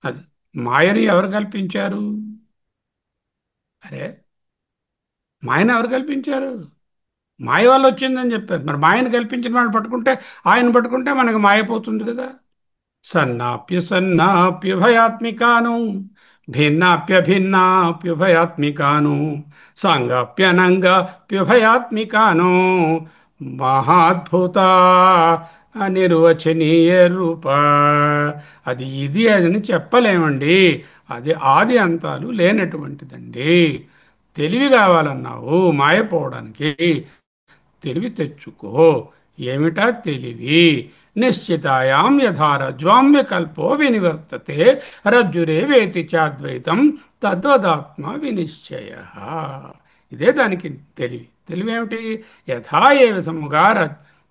అది మాయని ఎవరు కల్పించారు? అరే, మాయను ఎవరు కల్పించారు? మాయ వల్ల వచ్చిందని చెప్పారు. మరి మాయను కల్పించిన వాళ్ళు పట్టుకుంటే, ఆయన పట్టుకుంటే మనకు మాయ పోతుంది కదా. సన్నాప్యుభయాత్మికాను, భిన్నాప్యభిన్నాప్యుభయాత్మికాను, సాంగాప్యనంగాప్యుభయాత్మికాను, మహాద్భుత అనిర్వచనీయ రూప. అది ఇది అని చెప్పలేమండి. అది ఆది అంతాలు లేనటువంటిదండి. తెలివి కావాలన్నావు మాయపోవడానికి, తెలివి తెచ్చుకో. ఏమిటా తెలివి? నిశ్చితాయాం యథా రజ్వామ్య కల్పో వినివర్తతే, రజ్జురే వేతి చాద్వైతం తద్వదాత్మ వినిశ్చయ. ఇదే దానికి తెలివి. తెలివి ఏమిటి? యథా ఏ విధముగా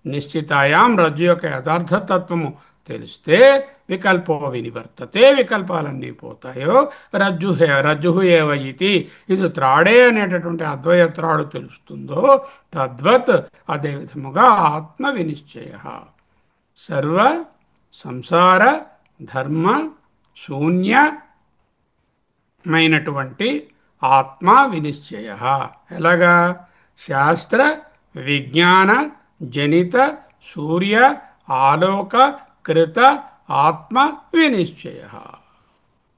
నిశ్చితాయాం రజ్జు యొక్క యథార్థతత్వము తెలిస్తే వికల్పో వినివర్తతే, వికల్పాలన్నీ పోతాయో, రజ్జు ఏవ ఇతి, ఇది త్రాడే అనేటటువంటి అద్వయ త్రాడు తెలుస్తుందో, తద్వత్ అదే విధముగా ఆత్మ వినిశ్చయ. సర్వ సంసార ధర్మ శూన్యమైనటువంటి ఆత్మ వినిశ్చయ. ఎలాగా? శాస్త్ర విజ్ఞాన జనిత సూర్య ఆలోక కృత ఆత్మ వినిశ్చయ.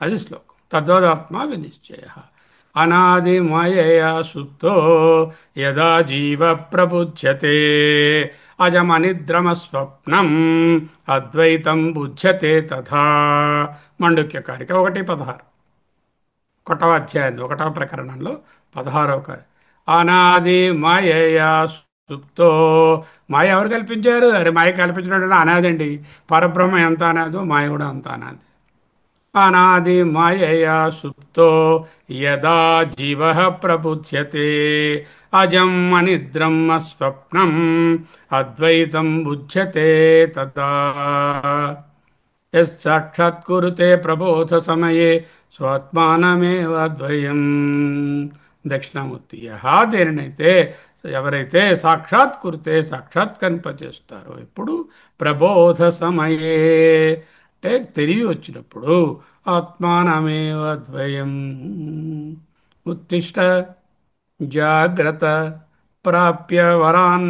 అది శ్లోకం. తద్వదాత్మ వినిశ్చయ. అనాదిమయయా సుప్తో యదా జీవ ప్రబుధ్యతే, అజమనిద్రమస్వప్నం అద్వైతం బుధ్యతే తథా. మండుక్యకారిక 1:16. 1వ అధ్యాయం 1వ ప్రకరణంలో 16వ. అనాది మాయయా సుప్తో, మాయ ఎవరు కల్పించారు? అరే, మాయ కల్పించినట్టు అనాది అండి. పరబ్రహ్మ ఎంత అనాదో మాయ కూడా అంత అనాది. అనాది మాయయా సుప్తో యదా జీవ ప్రబుధ్యతే, అజం అనిద్రం స్వప్నం అద్వైతం బుధ్యతే తదా. యత్సాక్షాత్కురుతే ప్రబోధ సమయే స్వాత్మానమేవ ద్వయం. దక్షిణామూర్తి. దేనినైతే ఎవరైతే సాక్షాత్కృతే సాక్షాత్కరింపజేస్తారో ఎప్పుడు? ప్రబోధ సమయే అంటే తెలివి వచ్చినప్పుడు. ఆత్మానమేవ ద్వయం. ఉత్తిష్ట జాగ్రత్త ప్రాప్య వరాన్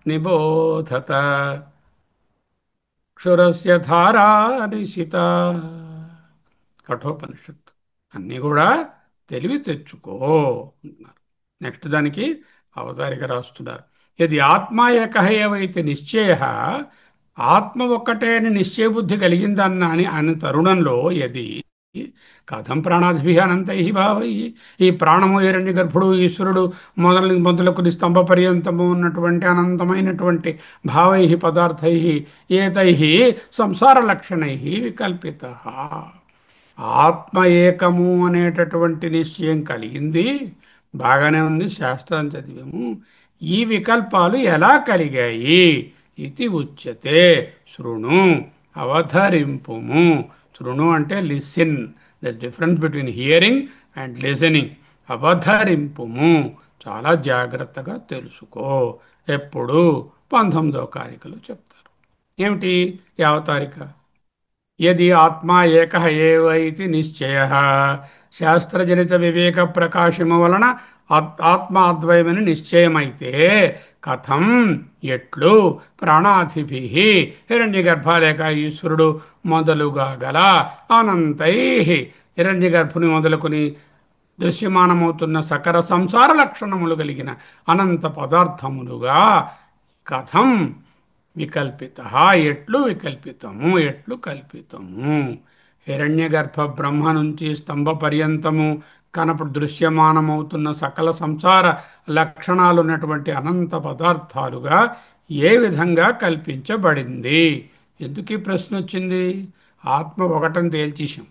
నిబోధత, క్షురస్య ధారా నిశిత. కఠోపనిషత్తు. అన్నీ కూడా తెలివి తెచ్చుకో అంటున్నారు. నెక్స్ట్ దానికి అవతారిక రాస్తున్నారు. ఇది ఆత్మ ఏకః ఏవైతే నిశ్చయ, ఆత్మ ఒక్కటే అని నిశ్చయబుద్ధి కలిగిందన్న అని తరుణంలో యది కథం ప్రాణాదిభి అనంతై భావై, ఈ ప్రాణము హిరణ్య గర్భుడు ఈశ్వరుడు మొదలుకొని స్తంభ పర్యంతము ఉన్నటువంటి అనంతమైనటువంటి భావై పదార్థై ఏతై సంసార లక్షణై వికల్పిత. ఆత్మ ఏకము అనేటటువంటి నిశ్చయం కలిగింది, బాగానే ఉంది, శాస్త్రం చదివాము. ఈ వికల్పాలు ఎలా కలిగాయి? ఇది ఉచ్యతే. శృణు, అవధరింపుము. శృణు అంటే listen. The difference between hearing and listening. అవధరింపుము, చాలా జాగ్రత్తగా తెలుసుకో. ఎప్పుడు? 19వ కారికలో చెప్తారు. ఏమిటి ఈ అవతారిక? యది ఆత్మా ఏకః ఏవ ఇతి నిశ్చయః శాస్త్రజనిత వివేక ప్రకాశము వలన ఆత్మ అద్వయమని నిశ్చయమైతే కథం ఎట్లు ప్రాణాధిభి హిరణ్య గర్భాలేక ఈశ్వరుడు మొదలుగా గల అనంతై హిరణ్య గర్భుని మొదలుకొని దృశ్యమానమవుతున్న సకల సంసార లక్షణములు కలిగిన అనంత పదార్థములుగా కథం వికల్పిత ఎట్లు వికల్పితము ఎట్లు కల్పితము హిరణ్యగర్భ బ్రహ్మ నుంచి స్తంభ పర్యంతము కనపడు దృశ్యమానమవుతున్న సకల సంసార లక్షణాలు ఉన్నటువంటి అనంత పదార్థాలుగా ఏ విధంగా కల్పించబడింది. ఎందుకు ఈ ప్రశ్న వచ్చింది? ఆత్మ ఒకటని తేల్చేశాం.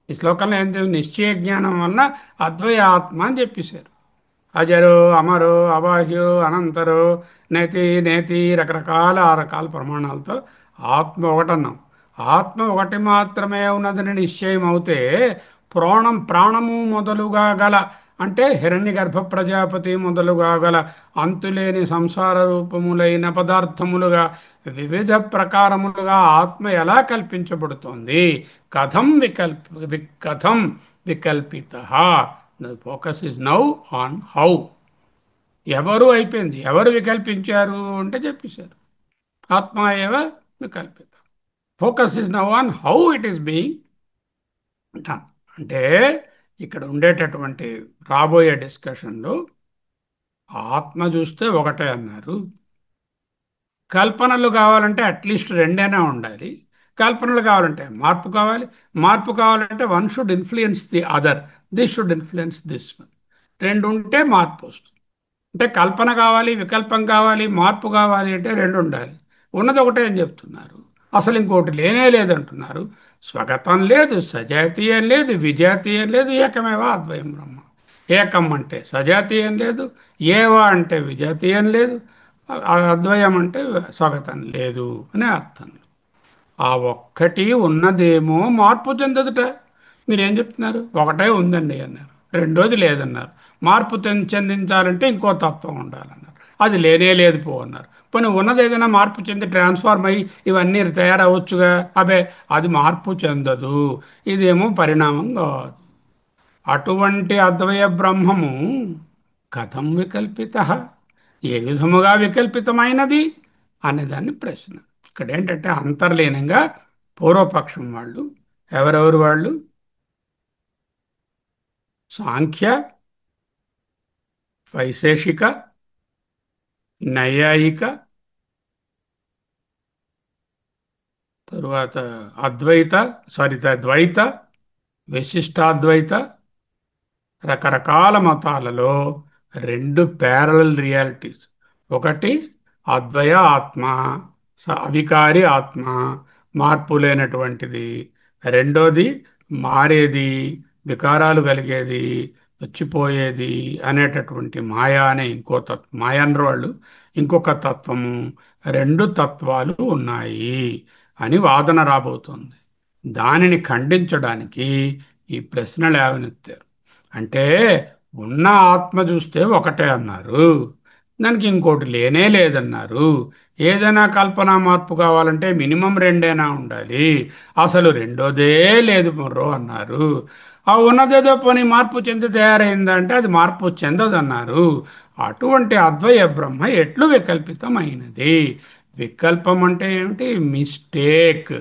ఈ శ్లోకంలో ఏం నిశ్చయ జ్ఞానం వలన అద్వయ ఆత్మ అని చెప్పేశారు. అజరు అమరు అబాహ్యు అనంతరు నేతి నేతి రకరకాల ఆ రకాల ప్రమాణాలతో ఆత్మ ఒకటన్నాం. ఆత్మ ఒకటి మాత్రమే ఉన్నదని నిశ్చయం అవుతే ప్రాణము మొదలుగా గల అంటే హిరణ్య గర్భ ప్రజాపతి మొదలుగా గల అంతులేని సంసార రూపములైన పదార్థములుగా వివిధ ప్రకారములుగా ఆత్మ ఎలా కల్పించబడుతోంది? కథం వికల్పిత. The focus is now on how. ఎవరు అయిపోయింది, ఎవరు వికల్పించారు అంటే చెప్పేశారు. ఆత్మ ఏవ వికల్పిత. Focus is now on how it is being done. అంటే ఇక్కడ ఉండేటటువంటి రాబోయే డిస్కషన్లో ఆత్మ చూస్తే ఒకటే అన్నారు. కల్పనలు కావాలంటే అట్లీస్ట్ రెండైనా ఉండాలి. కల్పనలు కావాలంటే మార్పు కావాలి. మార్పు కావాలంటే one should influence the other, this should influence this one. రెండు ఉంటే మార్పు వస్తుంది. అంటే కల్పన కావాలి, వికల్పం కావాలి, మార్పు కావాలి అంటే రెండు ఉండాలి. ఉన్నది ఒకటే అని చెప్తున్నారు. అసలు ఇంకోటి లేనే లేదంటున్నారు. స్వగతం లేదు, సజాతీయం లేదు, విజాతీయం లేదు, ఏకమేవా అద్వయం బ్రహ్మ. ఏకం అంటే సజాతీయం లేదు, ఏవా అంటే విజాతీయం లేదు, అద్వయం అంటే స్వగతం లేదు అనే అర్థం. ఆ ఒక్కటి ఉన్నదేమో మార్పు చెందదుట. మీరేం చెప్తున్నారు? ఒకటే ఉందండి అన్నారు, రెండోది లేదన్నారు. మార్పు చెందించాలంటే ఇంకో తత్వం ఉండాలన్నారు. అది లేనే లేదు పో అన్నారు. పోనీ ఉన్నది ఏదైనా మార్పు చెంది ట్రాన్స్ఫార్మ్ అయ్యి ఇవన్నీ తయారవచ్చుగా. అబే అది మార్పు చెందదు, ఇదేమో పరిణామం కాదు. అటువంటి అద్వయ బ్రహ్మము కథం వికల్పిత, ఏ విధముగా వికల్పితమైనది అనేదాన్ని ప్రశ్న. ఇక్కడ ఏంటంటే అంతర్లీనంగా పూర్వపక్షం వాళ్ళు, ఎవరెవరు వాళ్ళు? సాంఖ్య, వైశేషిక, నైయాయిక, తరువాత ద్వైత, విశిష్టాద్వైత, రకరకాల మతాలలో రెండు ప్యారలల్ రియాలిటీస్. ఒకటి అద్వయ ఆత్మ, అవికారి ఆత్మ, మార్పు లేనటువంటిది. రెండోది మారేది, వికారాలు కలిగేది, వచ్చిపోయేది అనేటటువంటి మాయా అనే ఇంకో తత్వం. మాయా అన్న వాళ్ళు ఇంకొక తత్వము. రెండు తత్వాలు ఉన్నాయి అని వాదన రాబోతోంది. దానిని ఖండించడానికి ఈ ప్రశ్నలు లేవనెత్తారు. అంటే ఉన్న ఆత్మ చూస్తే ఒకటే అన్నారు, దానికి ఇంకోటి లేనే లేదన్నారు. ఏదైనా కల్పన మార్పు కావాలంటే మినిమం రెండైనా ఉండాలి, అసలు రెండోదే లేదు మొర్రో అన్నారు. ఆ ఉన్నదేదో పోనీ మార్పు చెంది తయారైందంటే అది మార్పు చెందదన్నారు. అటువంటి అద్వయ బ్రహ్మ ఎట్లు వికల్పితమైనది? వికల్పం అంటే ఏమిటి? మిస్టేక్,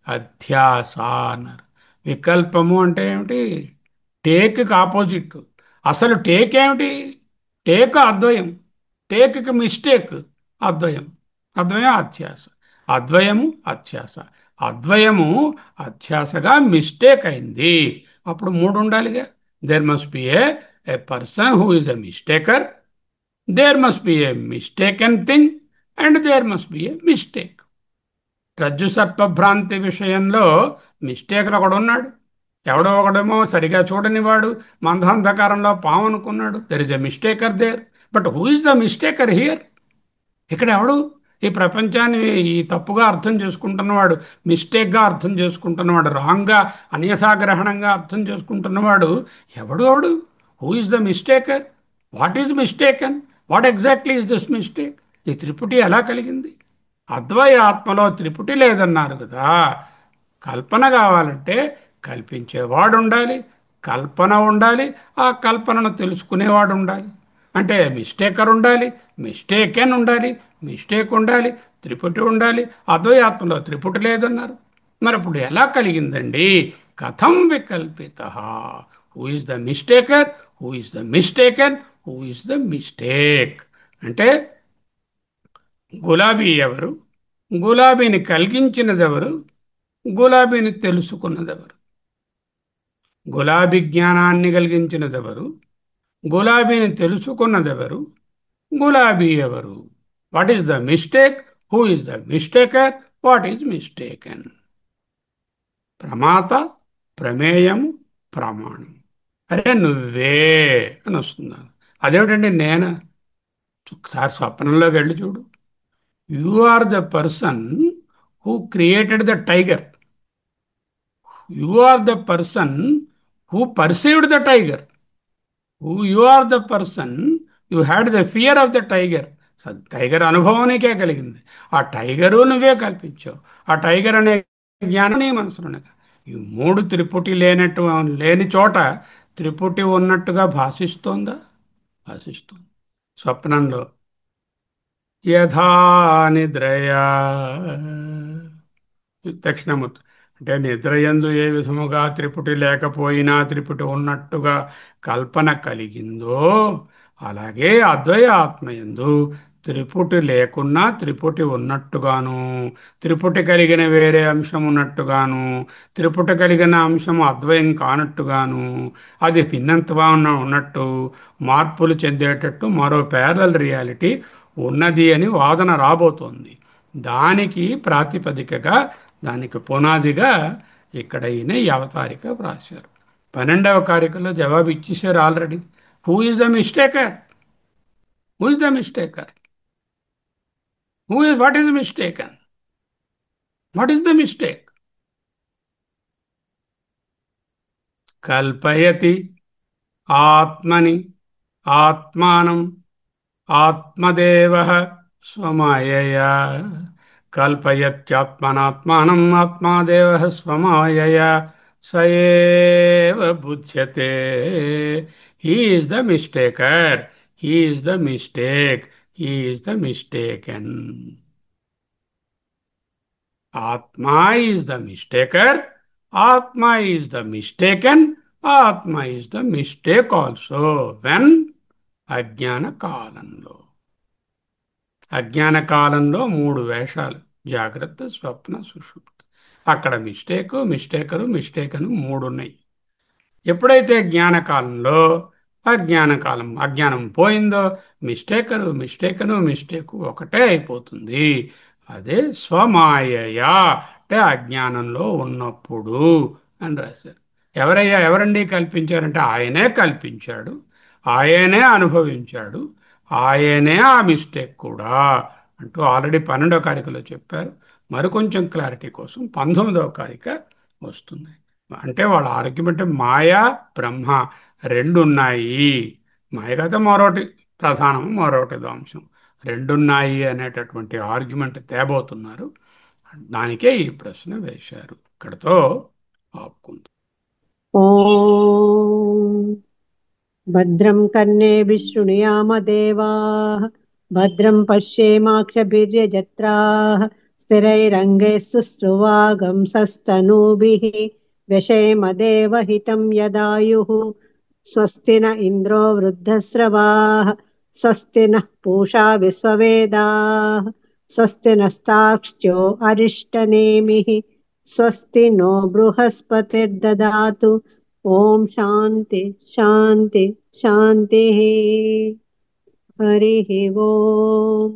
అధ్యాస అన్నారు. వికల్పము అంటే ఏమిటి? టేక్కి ఆపోజిట్. అసలు టేక్ ఏమిటి? టేక్ అద్వయం, టేక్కి మిస్టేక్ అద్వయం. అద్వయం అధ్యాస, అద్వయము అధ్యాస. అద్వయము అధ్యాసగా మిస్టేక్ అయింది. అప్పుడు మూడు ఉండాలిగా. There must be a person who is a mistaker, there must be a mistaken thing, and there must be a mistake. రజ్జు సర్పభ్రాంతి విషయంలో మిస్టేక్లు ఒకడున్నాడు. ఎవడో ఒకడేమో సరిగా చూడని వాడు మందాంధకారంలో పాము అనుకున్నాడు. There is a mistaker there. But who is the mistaker here? ఇక్కడ ఎవడు ఈ ప్రపంచాన్ని ఈ తప్పుగా అర్థం చేసుకుంటున్నవాడు, మిస్టేక్గా అర్థం చేసుకుంటున్నవాడు, రాంగ్గా అన్యథాగ్రహణంగా అర్థం చేసుకుంటున్నవాడు ఎవడు? వాడు who is the mistaker? What is mistaken? What exactly is this mistake? ఈ త్రిపుటి ఎలా కలిగింది? అద్వయ ఆత్మలో త్రిపుటి లేదన్నారు కదా. కల్పన కావాలంటే కల్పించేవాడు ఉండాలి, కల్పన ఉండాలి, ఆ కల్పనను తెలుసుకునేవాడు ఉండాలి. అంటే మిస్టేకర్ ఉండాలి, మిస్టేకెన్ ఉండాలి, మిస్టేక్ ఉండాలి, త్రిపుటి ఉండాలి. అద్వైతాత్మలో త్రిపుటి లేదన్నారు. మరి అప్పుడు ఎలా కలిగిందండి? కథం వికల్పిత? Who is the mistaker, who is the mistaken, who is the mistake? అంటే గులాబీ ఎవరు, గులాబీని కలిగించినదెవరు, గులాబీని తెలుసుకున్నదెవరు? గులాబీ జ్ఞానాన్ని కలిగించినదెవరు, గులాబీని తెలుసుకున్నదెవరు, గులాబీ ఎవరు? What is the mistake, who is the mistaker, what is mistaken? ప్రమాత, ప్రమేయము, ప్రమాణం. అరే నువ్వే అని వస్తున్నాను. అదేమిటండి నేను? ఒకసారి స్వప్నంలోకి వెళ్ళి చూడు. You are the person who created the tiger. You are the person who perceived the tiger. You are the person you had the fear of the tiger. Tiger అనుభవం నీకే కలిగింది. ఆ టైగరు నువ్వే కల్పించావు. ఆ టైగర్ అనే జ్ఞానం నీ మనసులోనే. ఈ మూడు త్రిపుటి లేని చోట త్రిపుటి ఉన్నట్టుగా భాషిస్తోందా? భాషిస్తోంది. స్వప్నంలో యథా నిద్రయా దక్షిణామూర్తి. అంటే నిద్రయందు ఏ విధముగా త్రిపుటి లేకపోయినా త్రిపుటి ఉన్నట్టుగా కల్పన కలిగిందో, అలాగే అద్వయ ఆత్మయందు త్రిపుటి లేకున్నా త్రిపుటి ఉన్నట్టుగాను, త్రిపుటి కలిగిన వేరే అంశం ఉన్నట్టుగాను, త్రిపుటి కలిగిన అంశం అద్వయం కానట్టుగాను, అది భిన్నంతగా ఉన్నట్టు మార్పులు చెందేటట్టు మరో ప్యారలల్ రియాలిటీ ఉన్నది అని వాదన రాబోతోంది. దానికి ప్రాతిపదికగా, దానికి పునాదిగా ఇక్కడ ఈయన ఈ అవతారిక వ్రాశారు. 12వ కారికలో జవాబు ఇచ్చేసారు already. Who is the mistaker? Who is the mistaker? What is mistaken? What is the mistake? కల్పయతి ఆత్మని ఆత్మానం ఆత్మదేవ స్వమాయయా. కల్పయత్యాత్మనాత్మానం ఆత్మాదేవ స్వమాయయా స ఏవ బుధ్యతే. He is the mistaker, he is the mistake, he is the mistaken. Atma is the mistaker, Atma is the mistaken, Atma is the mistake also when అజ్ఞాన కాలంలో. అజ్ఞాన కాలంలో మూడు వేషాలు: జాగ్రత్త, స్వప్న, సుషుప్తి. అక్కడ మిస్టేకరు, మిస్టేకను మూడు ఉన్నాయి. ఎప్పుడైతే జ్ఞానకాలంలో అజ్ఞానం పోయిందో మిస్టేకు ఒకటే అయిపోతుంది. అదే స్వమాయయా, అంటే అజ్ఞానంలో ఉన్నప్పుడు అని రాశారు. ఎవరండి కల్పించారంటే ఆయనే కల్పించాడు, ఆయనే అనుభవించాడు, ఆయనే ఆ మిస్టేక్ కూడా అంటూ ఆల్రెడీ 12వ కారికలో చెప్పారు. మరికొంచెం క్లారిటీ కోసం 19వ కారిక వస్తుంది. అంటే వాళ్ళ ఆర్గ్యుమెంట్ మాయా బ్రహ్మ రెండున్నాయి. మాయ కదా మరొకటి ప్రధానం, మరొకటి అంశం. రెండున్నాయి అనేటటువంటి ఆర్గ్యుమెంట్ తేబోతున్నారు. దానికే ఈ ప్రశ్న వేశారు. ఇక్కడతో ఆపుకుందాం. ఓం భద్రం కర్ణేభిః శృణుయామ దేవాః, భద్రం పశ్యేమాక్షభిర్యజత్రాః, స్థిరైరంగైః సుష్ఠువాగంసస్తనూభిः, వ్యశేమ దేవహితం యదాయుః. స్వస్తి న ఇంద్రో వృద్ధశ్రవాः, స్వస్తి నః పూషా విశ్వవేదాः, స్వస్తి నస్తాక్ష్యో అరిష్టనేమిः, స్వస్తి నో బృహస్పతిర్దదాతు. ఓం శాంతి శాంతి శాంతి. హరి ఓం.